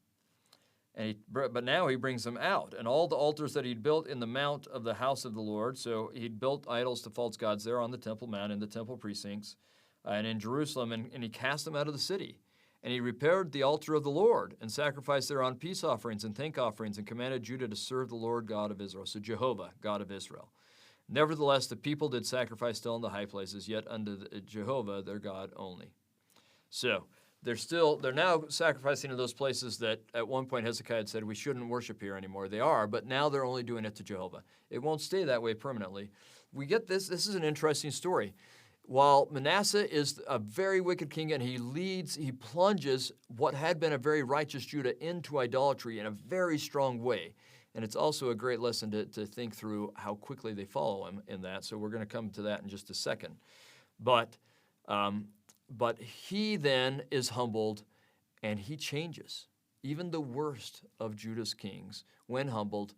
But now he brings them out. And all the altars that he'd built in the mount of the house of the Lord, so he'd built idols to false gods there on the temple mount, in the temple precincts, and in Jerusalem, and he cast them out of the city. And he repaired the altar of the Lord, and sacrificed thereon peace offerings and thank offerings, and commanded Judah to serve the Lord God of Israel. So Jehovah, God of Israel. Nevertheless, the people did sacrifice still in the high places, yet unto Jehovah their God only. So they're now sacrificing in those places that at one point Hezekiah had said we shouldn't worship here anymore. They are, but now they're only doing it to Jehovah. It won't stay that way permanently. We get this. This is an interesting story. While Manasseh is a very wicked king and he plunges what had been a very righteous Judah into idolatry in a very strong way. And it's also a great lesson to think through how quickly they follow him in that. So we're going to come to that in just a second. But he then is humbled, and he changes. Even the worst of Judah's kings, when humbled,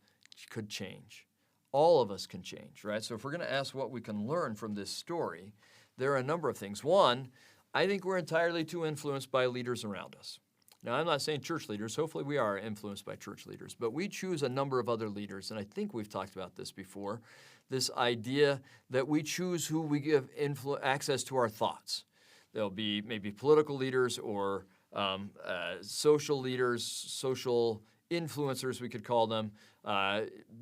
could change. All of us can change, right? So if we're going to ask what we can learn from this story, there are a number of things. One, I think we're entirely too influenced by leaders around us. Now, I'm not saying church leaders. Hopefully we are influenced by church leaders. But we choose a number of other leaders, and I think we've talked about this before, this idea that we choose who we give access to our thoughts. There'll be maybe political leaders or social leaders, social influencers, we could call them,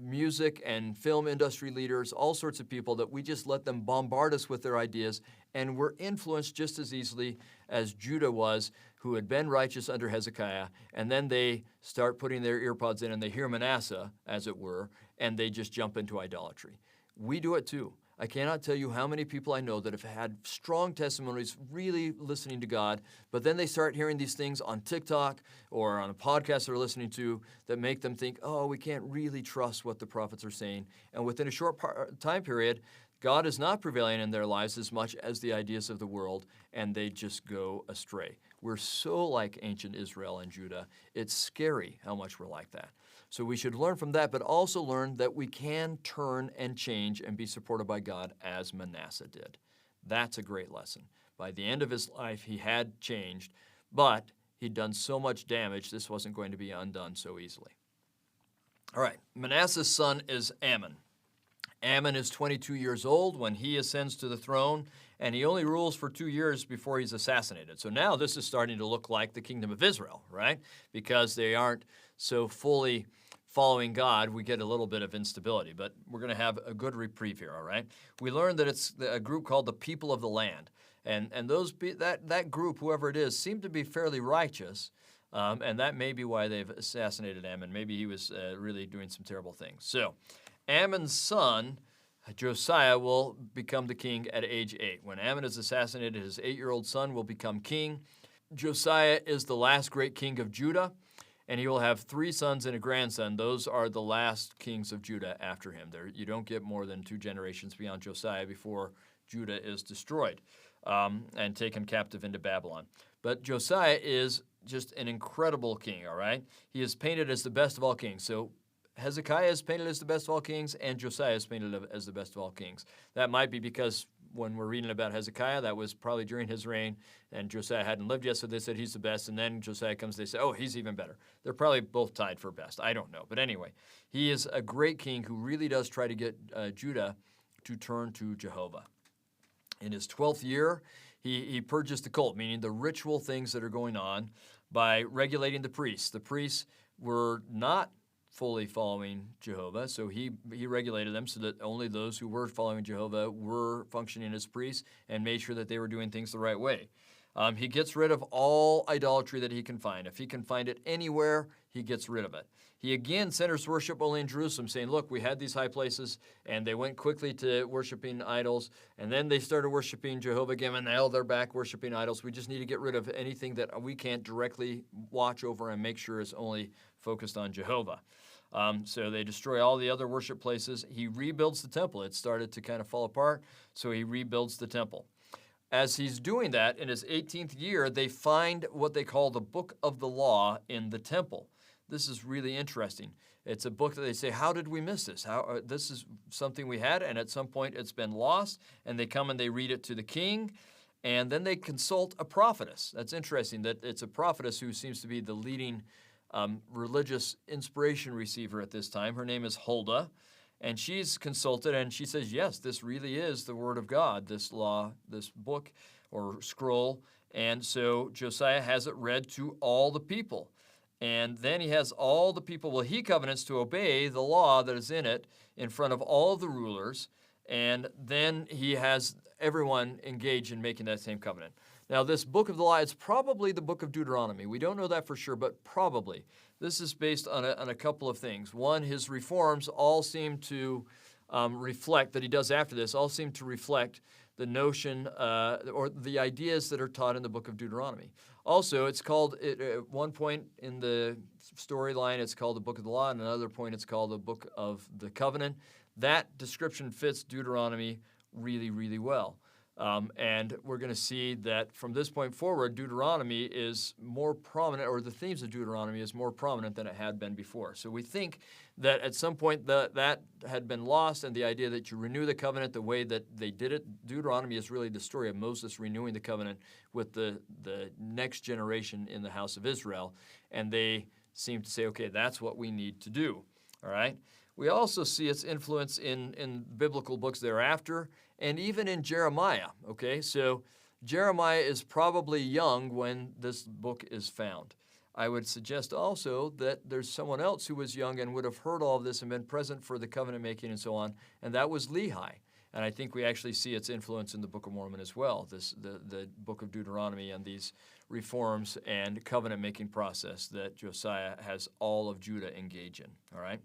music and film industry leaders, all sorts of people that we just let them bombard us with their ideas, and we're influenced just as easily as Judah was, who had been righteous under Hezekiah, and then they start putting their earpods in and they hear Manasseh, as it were, and they just jump into idolatry. We do it too. I cannot tell you how many people I know that have had strong testimonies, really listening to God, but then they start hearing these things on TikTok or on a podcast they're listening to that make them think, oh, we can't really trust what the prophets are saying. And within a short time period, God is not prevailing in their lives as much as the ideas of the world, and they just go astray. We're so like ancient Israel and Judah. It's scary how much we're like that. So we should learn from that, but also learn that we can turn and change and be supported by God as Manasseh did. That's a great lesson. By the end of his life, he had changed, but he'd done so much damage, this wasn't going to be undone so easily. All right, Manasseh's son is Amon. Amon is 22 years old when he ascends to the throne, and he only rules for 2 years before he's assassinated. So now this is starting to look like the kingdom of Israel, right? Because they aren't so fully following God, we get a little bit of instability, but we're going to have a good reprieve here, all right? We learned that it's a group called the people of the land, and that group, whoever it is, seemed to be fairly righteous, and that may be why they've assassinated Amon. Maybe he was really doing some terrible things. So Amon's son, Josiah, will become the king at age 8. When Amon is assassinated, his 8-year-old son will become king. Josiah is the last great king of Judah, and he will have 3 sons and a grandson. Those are the last kings of Judah after him. You don't get more than 2 generations beyond Josiah before Judah is destroyed and taken captive into Babylon. But Josiah is just an incredible king, all right? He is painted as the best of all kings. So Hezekiah is painted as the best of all kings, and Josiah is painted as the best of all kings. That might be because when we're reading about Hezekiah, that was probably during his reign, and Josiah hadn't lived yet, so they said he's the best, and then Josiah comes, they say, oh, he's even better. They're probably both tied for best. I don't know. But anyway, he is a great king who really does try to get Judah to turn to Jehovah. In his 12th year, he purges the cult, meaning the ritual things that are going on, by regulating the priests. The priests were not fully following Jehovah, so he regulated them so that only those who were following Jehovah were functioning as priests and made sure that they were doing things the right way. He gets rid of all idolatry that he can find. If he can find it anywhere, he gets rid of it. He again centers worship only in Jerusalem, saying, look, we had these high places, and they went quickly to worshiping idols, and then they started worshiping Jehovah again, and now they're back worshiping idols. We just need to get rid of anything that we can't directly watch over and make sure is only focused on Jehovah. So they destroy all the other worship places. He rebuilds the temple. It started to kind of fall apart, so he rebuilds the temple. As he's doing that, in his 18th year, they find what they call the Book of the Law in the temple. This is really interesting. It's a book that they say, how did we miss this? This is something we had, and at some point it's been lost, and they come and they read it to the king, and then they consult a prophetess. That's interesting that it's a prophetess who seems to be the leading religious inspiration receiver at this time. Her name is Huldah. And she's consulted, and she says, yes, this really is the Word of God, this law, this book or scroll. And so Josiah has it read to all the people. And then he has all the people, well, he covenants to obey the law that is in it in front of all the rulers. And then he has everyone engage in making that same covenant. Now, this book of the law, it's probably the book of Deuteronomy. We don't know that for sure, but probably. This is based on a couple of things. One, his reforms all seem to reflect, that he does after this, all seem to reflect the notion or the ideas that are taught in the book of Deuteronomy. Also, it's called, at one point in the storyline, it's called the book of the law, and another point it's called the book of the covenant. That description fits Deuteronomy really, really well. And we're going to see that from this point forward, Deuteronomy is more prominent, or the themes of Deuteronomy is more prominent than it had been before. So we think that at some point that had been lost, and the idea that you renew the covenant the way that they did it. Deuteronomy is really the story of Moses renewing the covenant with the next generation in the house of Israel. And they seem to say, okay, that's what we need to do. All right? We also see its influence in biblical books thereafter, and even in Jeremiah, okay? So Jeremiah is probably young when this book is found. I would suggest also that there's someone else who was young and would have heard all of this and been present for the covenant making and so on, and that was Lehi. And I think we actually see its influence in the Book of Mormon as well, the book of Deuteronomy and these reforms and covenant-making process that Josiah has all of Judah engage in, all right?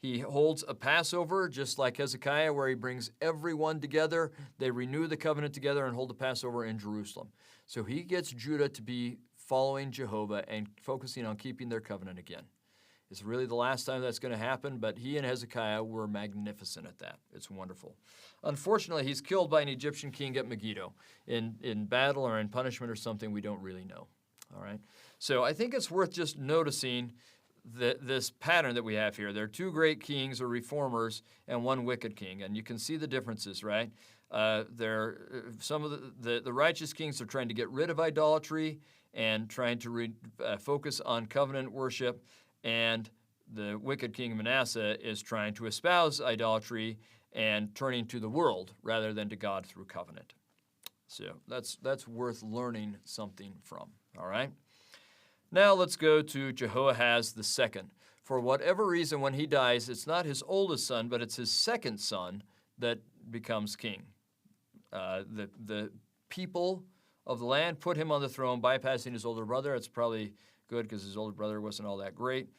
He holds a Passover, just like Hezekiah, where he brings everyone together. They renew the covenant together and hold the Passover in Jerusalem. So he gets Judah to be following Jehovah and focusing on keeping their covenant again. It's really the last time that's going to happen, but he and Hezekiah were magnificent at that. It's wonderful. Unfortunately, he's killed by an Egyptian king at Megiddo in battle or in punishment or something we don't really know. All right? So I think it's worth just noticing this pattern that we have here. There are two great kings or reformers and one wicked king, and you can see the differences, right? Some of the righteous kings are trying to get rid of idolatry and trying to focus on covenant worship, and the wicked king Manasseh is trying to espouse idolatry and turning to the world rather than to God through covenant. So that's worth learning something from, all right? Now let's go to Jehoahaz II. For whatever reason, when he dies, it's not his oldest son, but it's his second son that becomes king. The people of the land put him on the throne, bypassing his older brother. It's probably good because his older brother wasn't all that great.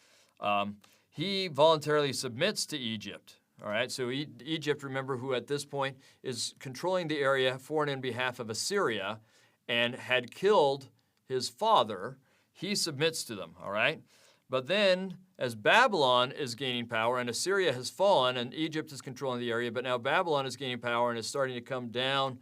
He voluntarily submits to Egypt. All right, so Egypt, remember, who at this point is controlling the area for and in behalf of Assyria and had killed his father. He submits to them, all right? But then, as Babylon is gaining power and Assyria has fallen and Egypt is controlling the area, but now Babylon is gaining power and is starting to come down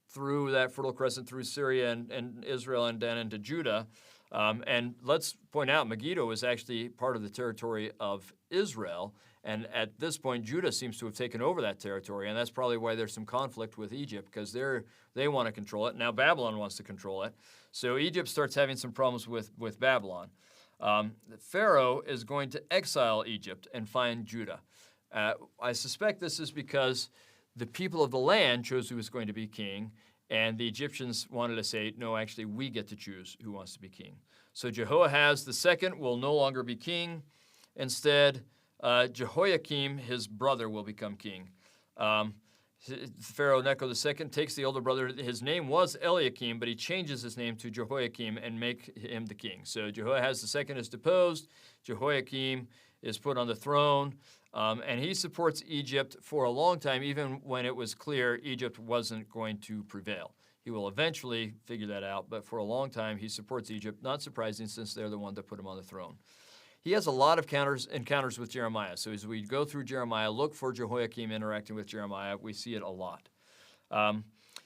through that Fertile Crescent, through Syria and Israel and down into Judah. And let's point out, Megiddo is actually part of the territory of Israel. And at this point, Judah seems to have taken over that territory. And that's probably why there's some conflict with Egypt, because they want to control it. Now Babylon wants to control it. So Egypt starts having some problems with Babylon. Pharaoh is going to exile Egypt and find Judah. I suspect this is because the people of the land chose who was going to be king, and the Egyptians wanted to say, no, actually, we get to choose who wants to be king. So Jehoahaz II will no longer be king. Instead, Jehoiakim, his brother, will become king. Pharaoh Necho II takes the older brother. His name was Eliakim, but he changes his name to Jehoiakim and make him the king. So Jehoahaz II is deposed. Jehoiakim is put on the throne, and he supports Egypt for a long time, even when it was clear Egypt wasn't going to prevail. He will eventually figure that out, but for a long time he supports Egypt. Not surprising, since they're the one that put him on the throne. He has a lot of encounters with Jeremiah. So as we go through Jeremiah, look for Jehoiakim interacting with Jeremiah. We see it a lot.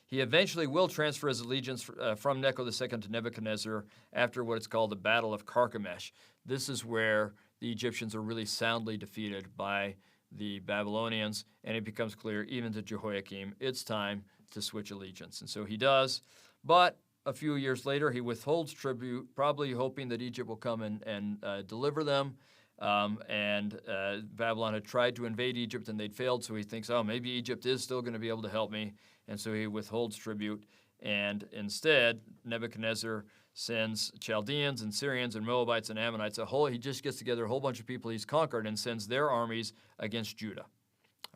He eventually will transfer his allegiance from Necho II to Nebuchadnezzar after what is called the Battle of Carchemish. This is where the Egyptians are really soundly defeated by the Babylonians, and it becomes clear even to Jehoiakim it's time to switch allegiance. And so he does, but a few years later, he withholds tribute, probably hoping that Egypt will come and deliver them. Babylon had tried to invade Egypt, and they'd failed, so he thinks, oh, maybe Egypt is still going to be able to help me. And so he withholds tribute. And instead, Nebuchadnezzar sends Chaldeans and Syrians and Moabites and Ammonites. He just gets together a whole bunch of people he's conquered and sends their armies against Judah.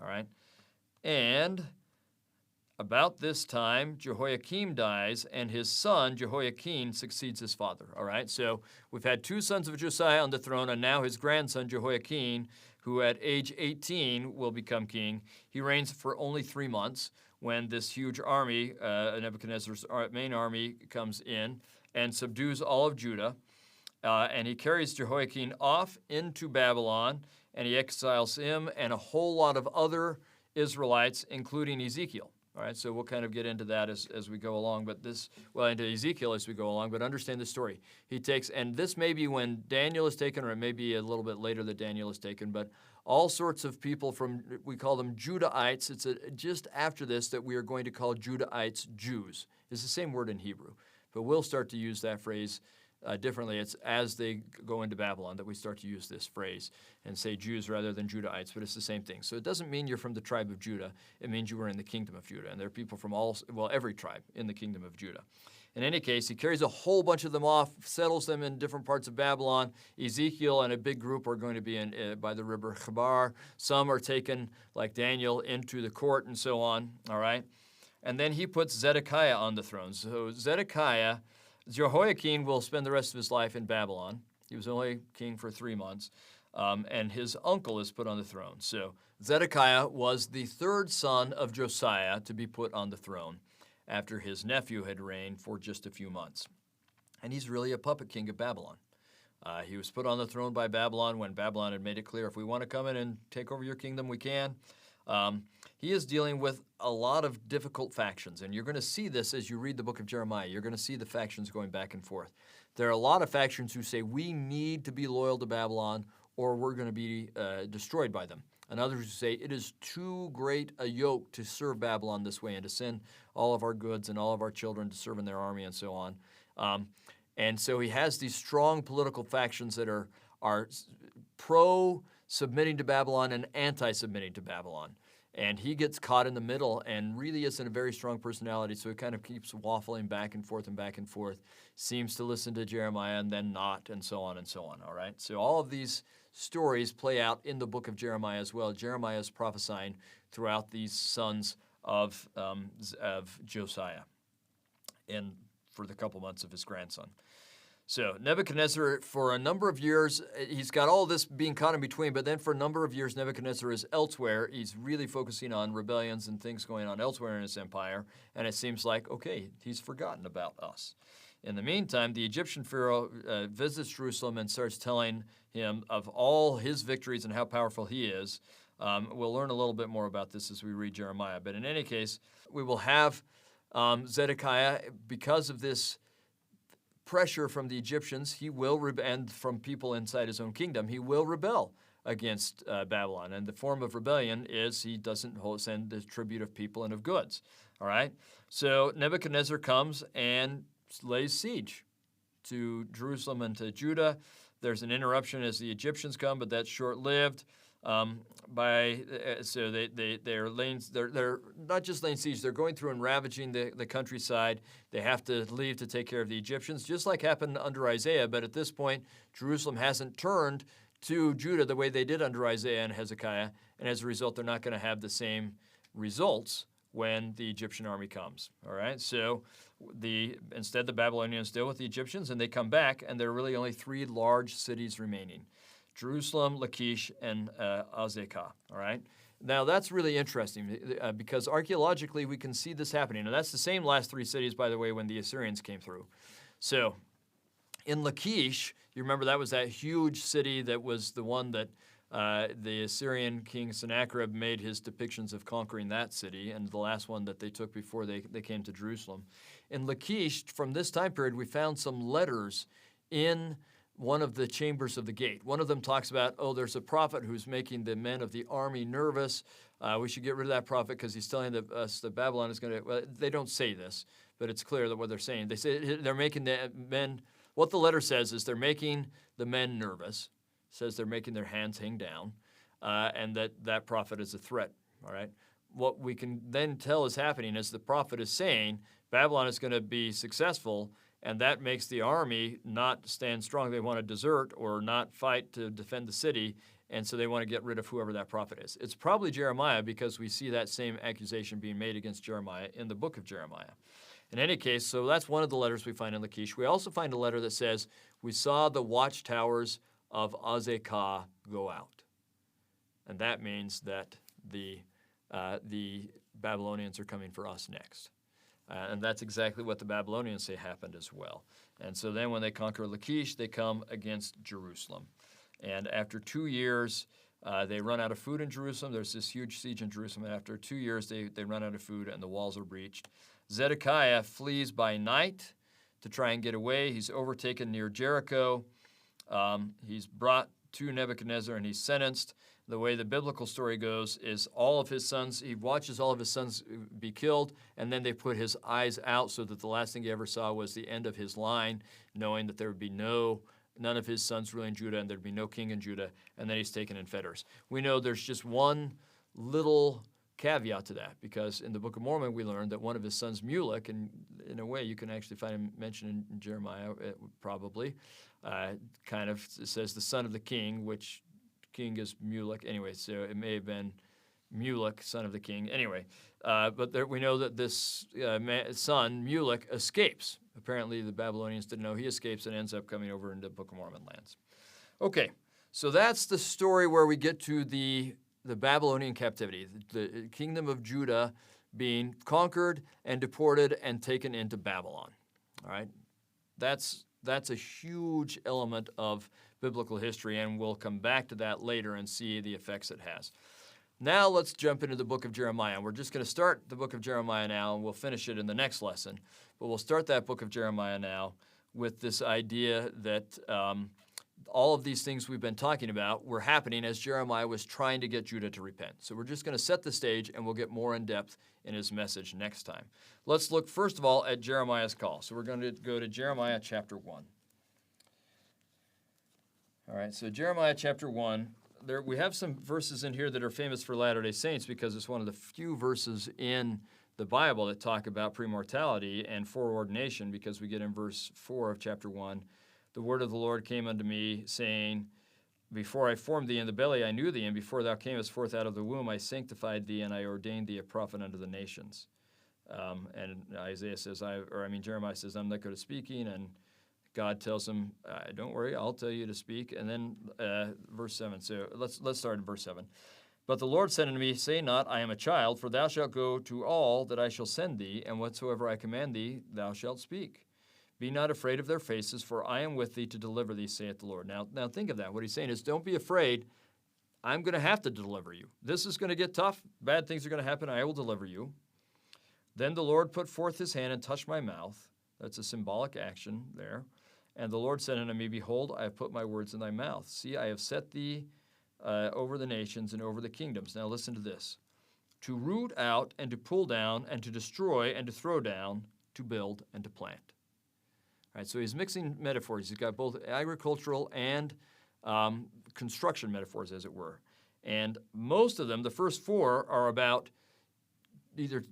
All right? And about this time, Jehoiakim dies, and his son, Jehoiakim, succeeds his father. All right, so we've had two sons of Josiah on the throne, and now his grandson, Jehoiakim, who at age 18 will become king. He reigns for only 3 months when this huge army, Nebuchadnezzar's main army, comes in and subdues all of Judah. And he carries Jehoiakim off into Babylon, and he exiles him and a whole lot of other Israelites, including Ezekiel. All right, so we'll kind of get into that as we go along, into Ezekiel as we go along, but understand the story. He takes, and this may be when Daniel is taken, or it may be a little bit later that Daniel is taken, but all sorts of people from, we call them Judahites. It's just after this that we are going to call Judahites Jews. It's the same word in Hebrew, but we'll start to use that phrase differently. It's as they go into Babylon that we start to use this phrase and say Jews rather than Judahites, but it's the same thing. So it doesn't mean you're from the tribe of Judah. It means you were in the kingdom of Judah, and there are people from every tribe in the kingdom of Judah. In any case, he carries a whole bunch of them off, settles them in different parts of Babylon. Ezekiel and a big group are going to be by the river Chebar. Some are taken, like Daniel, into the court and so on, all right? And then he puts Zedekiah on the throne. So Jehoiakim will spend the rest of his life in Babylon. He was only king for 3 months, and his uncle is put on the throne. So Zedekiah was the third son of Josiah to be put on the throne after his nephew had reigned for just a few months. And he's really a puppet king of Babylon. He was put on the throne by Babylon when Babylon had made it clear, if we want to come in and take over your kingdom, we can. He is dealing with a lot of difficult factions, and you're going to see this as you read the book of Jeremiah. You're going to see the factions going back and forth. There are a lot of factions who say we need to be loyal to Babylon or we're going to be destroyed by them. And others who say it is too great a yoke to serve Babylon this way and to send all of our goods and all of our children to serve in their army and so on. And so he has these strong political factions that are pro-submitting to Babylon and anti-submitting to Babylon. And he gets caught in the middle and really isn't a very strong personality, so he kind of keeps waffling back and forth, seems to listen to Jeremiah and then not, and so on, all right? So all of these stories play out in the book of Jeremiah as well. Jeremiah is prophesying throughout these sons of Josiah and for the couple months of his grandson. So Nebuchadnezzar, for a number of years, he's got all this being caught in between, but then for a number of years, Nebuchadnezzar is elsewhere. He's really focusing on rebellions and things going on elsewhere in his empire, and it seems like, okay, he's forgotten about us. In the meantime, the Egyptian pharaoh visits Jerusalem and starts telling him of all his victories and how powerful he is. We'll learn a little bit more about this as we read Jeremiah, but in any case, we will have Zedekiah, because of this pressure from the Egyptians, he will and from people inside his own kingdom, he will rebel against Babylon. And the form of rebellion is he doesn't send the tribute of people and of goods. All right? So Nebuchadnezzar comes and lays siege to Jerusalem and to Judah. There's an interruption as the Egyptians come, but that's short-lived. They're not just laying siege, they're going through and ravaging the countryside. They have to leave to take care of the Egyptians, just like happened under Isaiah. But at this point, Jerusalem hasn't turned to Judah the way they did under Isaiah and Hezekiah, and as a result, they're not going to have the same results when the Egyptian army comes. All right, so instead the Babylonians deal with the Egyptians, and they come back, and there are really only 3 large cities remaining: Jerusalem, Lachish, and Azekah. All right. Now that's really interesting because archaeologically we can see this happening, and that's the same last 3 cities, by the way, when the Assyrians came through. So in Lachish, you remember that was that huge city that was the one that the Assyrian king Sennacherib made his depictions of conquering that city, and the last one that they took before they came to Jerusalem. In Lachish, from this time period, we found some letters in one of the chambers of the gate. One of them talks about, there's a prophet who's making the men of the army nervous. We should get rid of that prophet because he's telling us that Babylon is going to... Well, they don't say this, but it's clear that what they're saying. They say they're making the men... What the letter says is they're making the men nervous. It says they're making their hands hang down, and that prophet is a threat, all right? What we can then tell is happening is the prophet is saying Babylon is going to be successful, and that makes the army not stand strong. They want to desert or not fight to defend the city, and so they want to get rid of whoever that prophet is. It's probably Jeremiah because we see that same accusation being made against Jeremiah in the book of Jeremiah. In any case, so that's one of the letters we find in Lachish. We also find a letter that says, we saw the watchtowers of Azekah go out. And that means that the Babylonians are coming for us next. And that's exactly what the Babylonians say happened as well. And so then when they conquer Lachish, they come against Jerusalem. And after 2 years, they run out of food in Jerusalem. There's this huge siege in Jerusalem. And after 2 years, they run out of food and the walls are breached. Zedekiah flees by night to try and get away. He's overtaken near Jericho. He's brought to Nebuchadnezzar and he's sentenced. The way the biblical story goes is all of his sons, he watches all of his sons be killed, and then they put his eyes out so that the last thing he ever saw was the end of his line, knowing that there would be none of his sons ruling Judah and there'd be no king in Judah, and then he's taken in fetters. We know there's just one little caveat to that, because in the Book of Mormon we learned that one of his sons, Mulek, and in a way you can actually find him mentioned in Jeremiah probably, kind of says the son of the king, which king is Mulek. Anyway, so it may have been Mulek, son of the king. Anyway, but we know that this son, Mulek, escapes. Apparently the Babylonians didn't know he escapes and ends up coming over into Book of Mormon lands. Okay, so that's the story where we get to the Babylonian captivity, the kingdom of Judah being conquered and deported and taken into Babylon. All right, that's a huge element of biblical history, and we'll come back to that later and see the effects it has. Now let's jump into the book of Jeremiah. We're just going to start the book of Jeremiah now, and we'll finish it in the next lesson. But we'll start that book of Jeremiah now with this idea that all of these things we've been talking about were happening as Jeremiah was trying to get Judah to repent. So we're just going to set the stage, and we'll get more in depth in his message next time. Let's look first of all at Jeremiah's call. So we're going to go to Jeremiah chapter 1. All right, so Jeremiah chapter 1, we have some verses in here that are famous for Latter-day Saints because it's one of the few verses in the Bible that talk about premortality and foreordination, because we get in verse 4 of chapter 1, the word of the Lord came unto me, saying, before I formed thee in the belly I knew thee, and before thou camest forth out of the womb I sanctified thee, and I ordained thee a prophet unto the nations. And Jeremiah says, I'm not good at speaking, and God tells him, don't worry, I'll tell you to speak. And then verse 7. So let's start in verse 7. But the Lord said unto me, say not, I am a child, for thou shalt go to all that I shall send thee, and whatsoever I command thee, thou shalt speak. Be not afraid of their faces, for I am with thee to deliver thee, saith the Lord. Now think of that. What he's saying is, don't be afraid. I'm going to have to deliver you. This is going to get tough. Bad things are going to happen. I will deliver you. Then the Lord put forth his hand and touched my mouth. That's a symbolic action there. And the Lord said unto me, behold, I have put my words in thy mouth. See, I have set thee over the nations and over the kingdoms. Now listen to this. To root out and to pull down and to destroy and to throw down, to build and to plant. All right, so he's mixing metaphors. He's got both agricultural and construction metaphors, as it were. And most of them, the first 4, are about either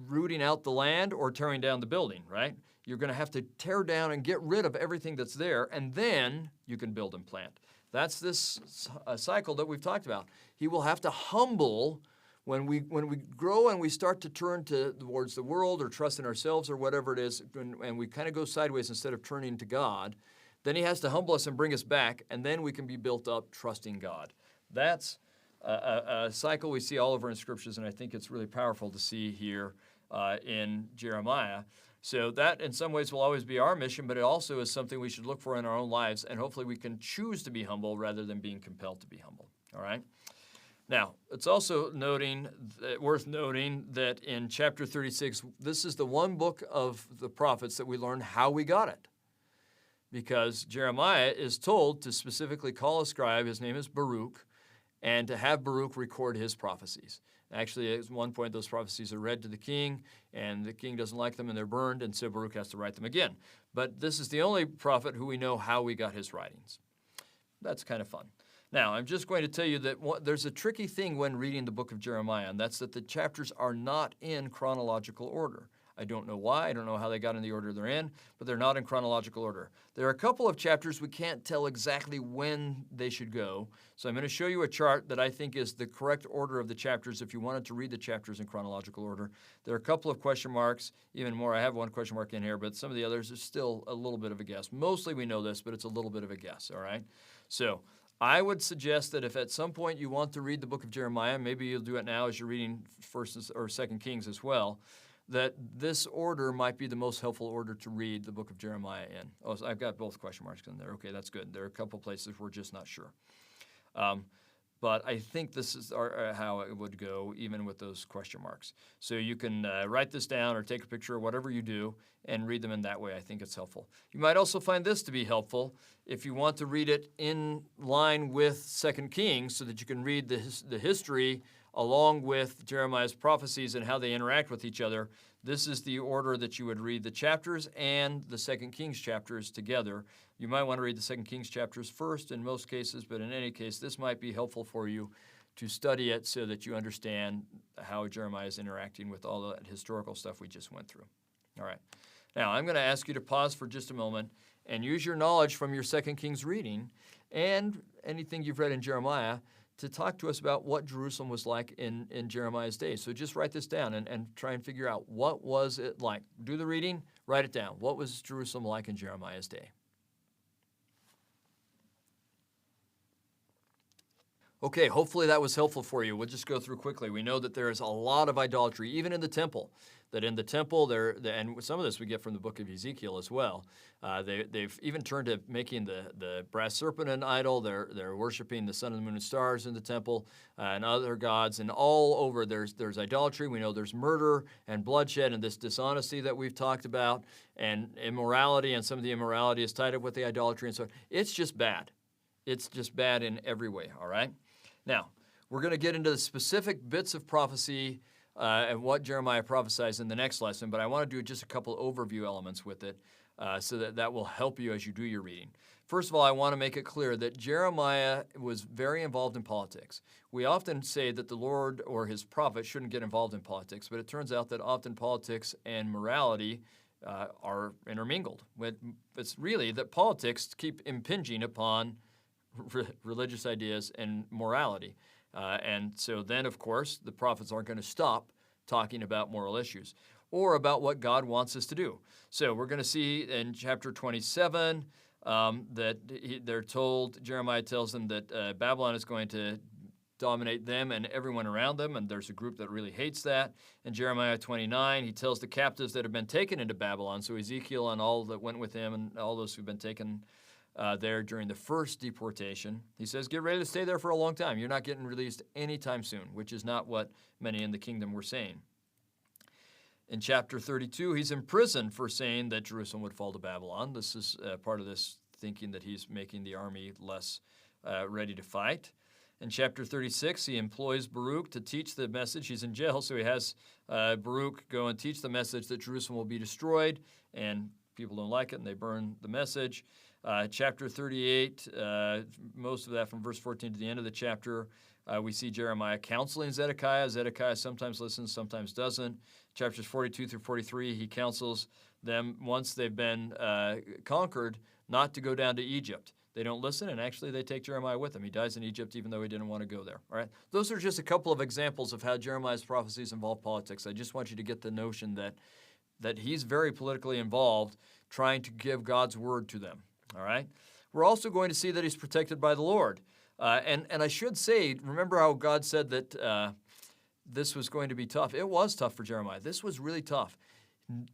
rooting out the land or tearing down the building, right? You're going to have to tear down and get rid of everything that's there, and then you can build and plant. That's this cycle that we've talked about. He will have to humble When we grow and we start to turn towards the world or trust in ourselves or whatever it is, and we kind of go sideways instead of turning to God, then he has to humble us and bring us back, and then we can be built up trusting God. That's a cycle we see all over in Scriptures, and I think it's really powerful to see here in Jeremiah. So that, in some ways, will always be our mission, but it also is something we should look for in our own lives, and hopefully we can choose to be humble rather than being compelled to be humble. All right? Now, it's also worth noting that in chapter 36, this is the one book of the prophets that we learn how we got it. Because Jeremiah is told to specifically call a scribe, his name is Baruch, and to have Baruch record his prophecies. Actually, at one point, those prophecies are read to the king, and the king doesn't like them, and they're burned, and so Baruch has to write them again. But this is the only prophet who we know how we got his writings. That's kind of fun. Now, I'm just going to tell you that there's a tricky thing when reading the book of Jeremiah, and that's that the chapters are not in chronological order. I don't know why. I don't know how they got in the order they're in, but they're not in chronological order. There are a couple of chapters we can't tell exactly when they should go, so I'm going to show you a chart that I think is the correct order of the chapters if you wanted to read the chapters in chronological order. There are a couple of question marks, even more. I have one question mark in here, but some of the others are still a little bit of a guess. Mostly we know this, but it's a little bit of a guess, all right? So I would suggest that if at some point you want to read the book of Jeremiah, maybe you'll do it now as you're reading 1st or 2nd Kings as well, that this order might be the most helpful order to read the book of Jeremiah in. Oh, so I've got both question marks in there. Okay, that's good. There are a couple places we're just not sure. But I think this is how it would go, even with those question marks. So you can write this down or take a picture or whatever you do and read them in that way. I think it's helpful. You might also find this to be helpful if you want to read it in line with 2 Kings so that you can read the history along with Jeremiah's prophecies and how they interact with each other. This is the order that you would read the chapters and the 2 Kings chapters together. You might want to read the 2 Kings chapters first in most cases, but in any case, this might be helpful for you to study it so that you understand how Jeremiah is interacting with all that historical stuff we just went through. All right. Now, I'm going to ask you to pause for just a moment and use your knowledge from your 2 Kings reading and anything you've read in Jeremiah to talk to us about what Jerusalem was like in Jeremiah's day. So just write this down and try and figure out what was it like. Do the reading, write it down. What was Jerusalem like in Jeremiah's day? Okay, hopefully that was helpful for you. We'll just go through quickly. We know that there is a lot of idolatry, even in the temple. That in the temple, and some of this we get from the book of Ezekiel as well. They've even turned to making the brass serpent an idol. They're worshiping the sun and the moon and stars in the temple and other gods. And all over there's idolatry. We know there's murder and bloodshed and this dishonesty that we've talked about and immorality, and some of the immorality is tied up with the idolatry and so on. It's just bad. It's just bad in every way, all right? Now, we're going to get into the specific bits of prophecy and what Jeremiah prophesies in the next lesson, but I want to do just a couple overview elements with it so that will help you as you do your reading. First of all, I want to make it clear that Jeremiah was very involved in politics. We often say that the Lord or his prophet shouldn't get involved in politics, but it turns out that often politics and morality are intermingled. It's really that politics keep impinging upon religious ideas and morality. And so then, of course, the prophets aren't going to stop talking about moral issues or about what God wants us to do. So we're going to see in chapter 27 that they're told, Jeremiah tells them that Babylon is going to dominate them and everyone around them, and there's a group that really hates that. In Jeremiah 29, he tells the captives that have been taken into Babylon, so Ezekiel and all that went with him and all those who've been taken there during the first deportation. He says, get ready to stay there for a long time. You're not getting released anytime soon, which is not what many in the kingdom were saying. In chapter 32, he's imprisoned for saying that Jerusalem would fall to Babylon. This is part of this thinking that he's making the army less ready to fight. In chapter 36, he employs Baruch to teach the message. He's in jail, so he has Baruch go and teach the message that Jerusalem will be destroyed, and people don't like it, and they burn the message. Chapter 38, most of that from verse 14 to the end of the chapter, we see Jeremiah counseling Zedekiah. Zedekiah sometimes listens, sometimes doesn't. Chapters 42 through 43, he counsels them once they've been conquered not to go down to Egypt, They don't listen, and actually they take Jeremiah with them. He dies in Egypt even though he didn't want to go there. All right? Those are just a couple of examples of how Jeremiah's prophecies involve politics. I just want you to get the notion that he's very politically involved, trying to give God's word to them. All right? We're also going to see that he's protected by the Lord. And I should say, remember how God said that this was going to be tough. It was tough for Jeremiah. This was really tough.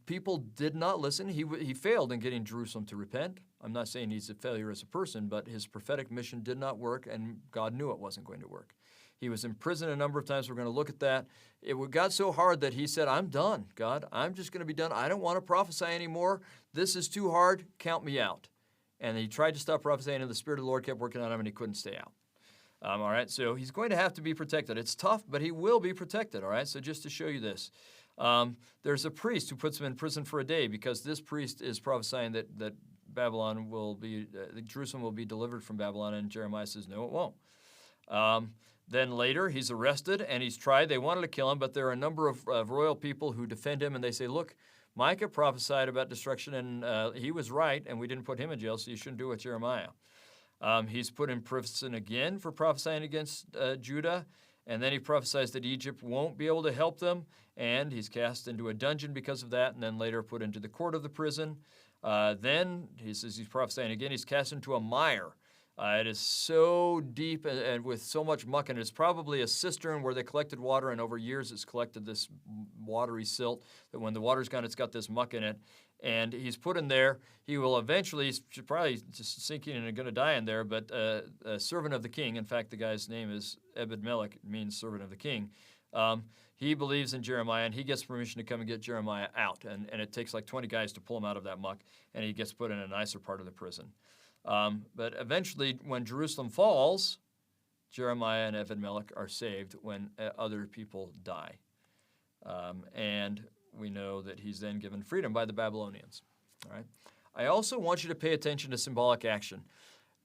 People did not listen. He failed in getting Jerusalem to repent. I'm not saying he's a failure as a person, but his prophetic mission did not work, and God knew it wasn't going to work. He was in prison a number of times. We're going to look at that. It got so hard that he said, I'm done, God. I'm just going to be done. I don't want to prophesy anymore. This is too hard. Count me out. And he tried to stop prophesying, and the Spirit of the Lord kept working on him, and he couldn't stay out. All right, so he's going to have to be protected. It's tough, but he will be protected, all right? So just to show you this, there's a priest who puts him in prison for a day because this priest is prophesying that Babylon will be, Jerusalem will be delivered from Babylon, and Jeremiah says, no, it won't. Then later, he's arrested, and he's tried. They wanted to kill him, but there are a number of royal people who defend him, and they say, look, Micah prophesied about destruction, and he was right, and we didn't put him in jail, so you shouldn't do it with Jeremiah. He's put in prison again for prophesying against Judah, and then he prophesies that Egypt won't be able to help them, and he's cast into a dungeon because of that, and then later put into the court of the prison. Then, he says he's prophesying again, he's cast into a mire. It is so deep and with so much muck in it. It's probably a cistern where they collected water, and over years it's collected this watery silt that when the water's gone, it's got this muck in it. And he's put in there. He will eventually, he's probably just sinking and going to die in there, but a servant of the king, in fact, the guy's name is Ebed-Melech, it means servant of the king. He believes in Jeremiah, and he gets permission to come and get Jeremiah out. And it takes like 20 guys to pull him out of that muck, and he gets put in a nicer part of the prison. But eventually, when Jerusalem falls, Jeremiah and Ebed-Melech are saved when other people die. And we know that he's then given freedom by the Babylonians. All right. I also want you to pay attention to symbolic action.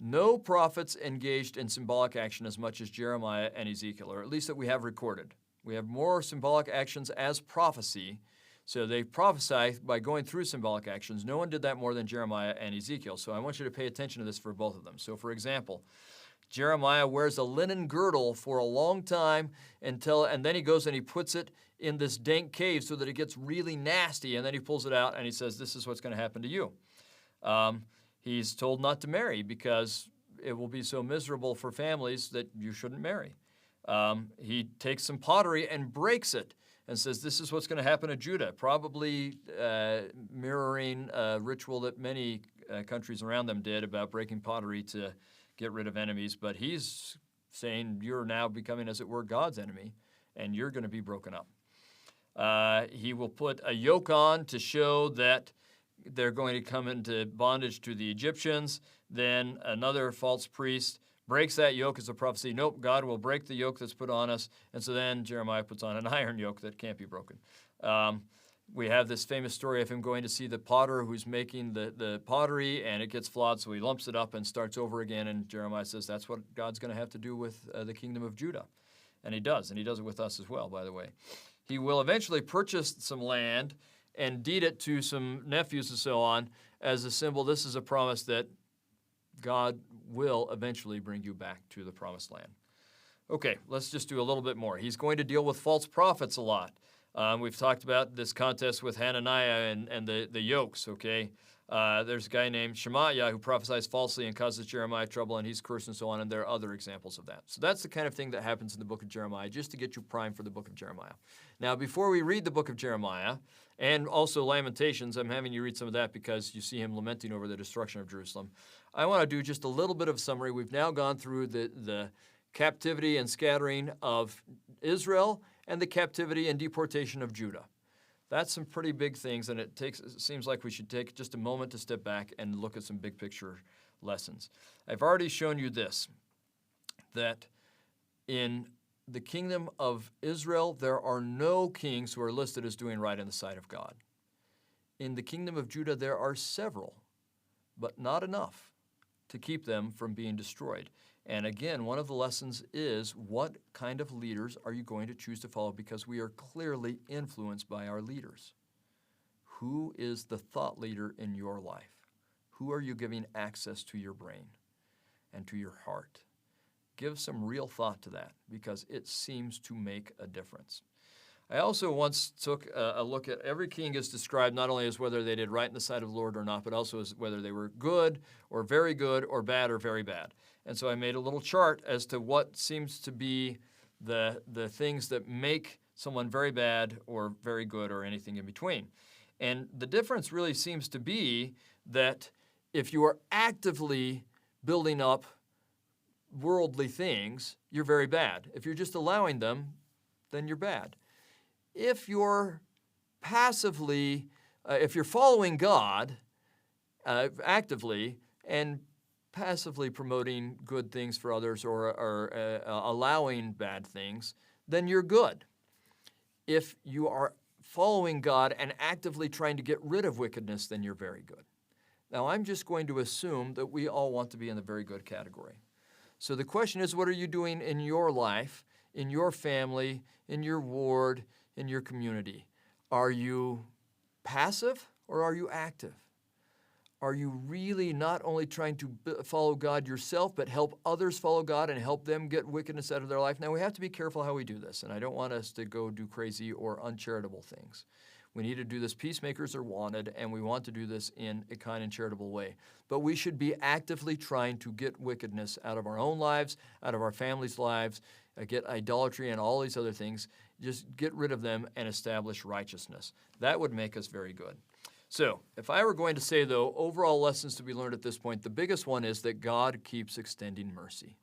No prophets engaged in symbolic action as much as Jeremiah and Ezekiel, or at least that we have recorded. We have more symbolic actions as prophecy. So they prophesy by going through symbolic actions. No one did that more than Jeremiah and Ezekiel. So I want you to pay attention to this for both of them. So for example, Jeremiah wears a linen girdle for a long time and then he goes and he puts it in this dank cave so that it gets really nasty, and then he pulls it out and he says, this is what's going to happen to you. He's told not to marry because it will be so miserable for families that you shouldn't marry. He takes some pottery and breaks it and says, this is what's going to happen to Judah, probably mirroring a ritual that many countries around them did about breaking pottery to get rid of enemies. But he's saying you're now becoming, as it were, God's enemy, and you're going to be broken up. He will put a yoke on to show that they're going to come into bondage to the Egyptians. Then another false priest breaks that yoke as a prophecy. Nope, God will break the yoke that's put on us. And so then Jeremiah puts on an iron yoke that can't be broken. We have this famous story of him going to see the potter who's making the pottery, and it gets flawed, so he lumps it up and starts over again. And Jeremiah says that's what God's going to have to do with the kingdom of Judah. And he does it with us as well, by the way. He will eventually purchase some land and deed it to some nephews and so on as a symbol. This is a promise that God will eventually bring you back to the promised land. Okay, let's just do a little bit more. He's going to deal with false prophets a lot. We've talked about this contest with Hananiah and the yokes, okay? There's a guy named Shemaiah who prophesies falsely and causes Jeremiah trouble, and he's cursed and so on, and there are other examples of that. So that's the kind of thing that happens in the book of Jeremiah, just to get you primed for the book of Jeremiah. Now, before we read the book of Jeremiah, and also Lamentations, I'm having you read some of that because you see him lamenting over the destruction of Jerusalem. I want to do just a little bit of summary. We've now gone through the captivity and scattering of Israel and the captivity and deportation of Judah. That's some pretty big things, and it seems like we should take just a moment to step back and look at some big picture lessons. I've already shown you this, that in the kingdom of Israel, there are no kings who are listed as doing right in the sight of God. In the kingdom of Judah, there are several, but not enough to keep them from being destroyed. And again, one of the lessons is, what kind of leaders are you going to choose to follow? Because we are clearly influenced by our leaders. Who is the thought leader in your life? Who are you giving access to your brain? and to your heart. Give some real thought to that because it seems to make a difference. I also once took a look at every king is described not only as whether they did right in the sight of the Lord or not, but also as whether they were good or very good or bad or very bad. And so I made a little chart as to what seems to be the things that make someone very bad or very good or anything in between. And the difference really seems to be that if you are actively building up worldly things, you're very bad. If you're just allowing them, then you're bad. If you're passively, if you're following God actively and passively promoting good things for others or allowing bad things, then you're good. If you are following God and actively trying to get rid of wickedness, then you're very good. Now, I'm just going to assume that we all want to be in the very good category. So the question is, what are you doing in your life, in your family, in your ward, in your community? Are you passive or are you active? Are you really not only trying to follow God yourself, but help others follow God and help them get wickedness out of their life? Now, we have to be careful how we do this, and I don't want us to go do crazy or uncharitable things. We need to do this. Peacemakers are wanted, and we want to do this in a kind and charitable way. But we should be actively trying to get wickedness out of our own lives, out of our families' lives, get idolatry and all these other things. Just get rid of them and establish righteousness. That would make us very good. So, if I were going to say, though, overall lessons to be learned at this point, the biggest one is that God keeps extending mercy.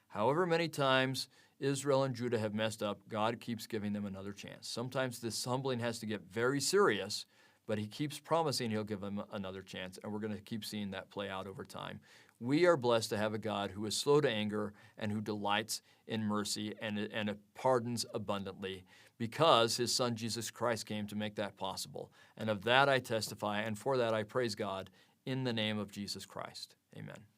However many times Israel and Judah have messed up, God keeps giving them another chance. Sometimes this humbling has to get very serious, but he keeps promising he'll give them another chance, and we're going to keep seeing that play out over time. We are blessed to have a God who is slow to anger and who delights in mercy and pardons abundantly because his son Jesus Christ came to make that possible. And of that I testify, and for that I praise God in the name of Jesus Christ. Amen.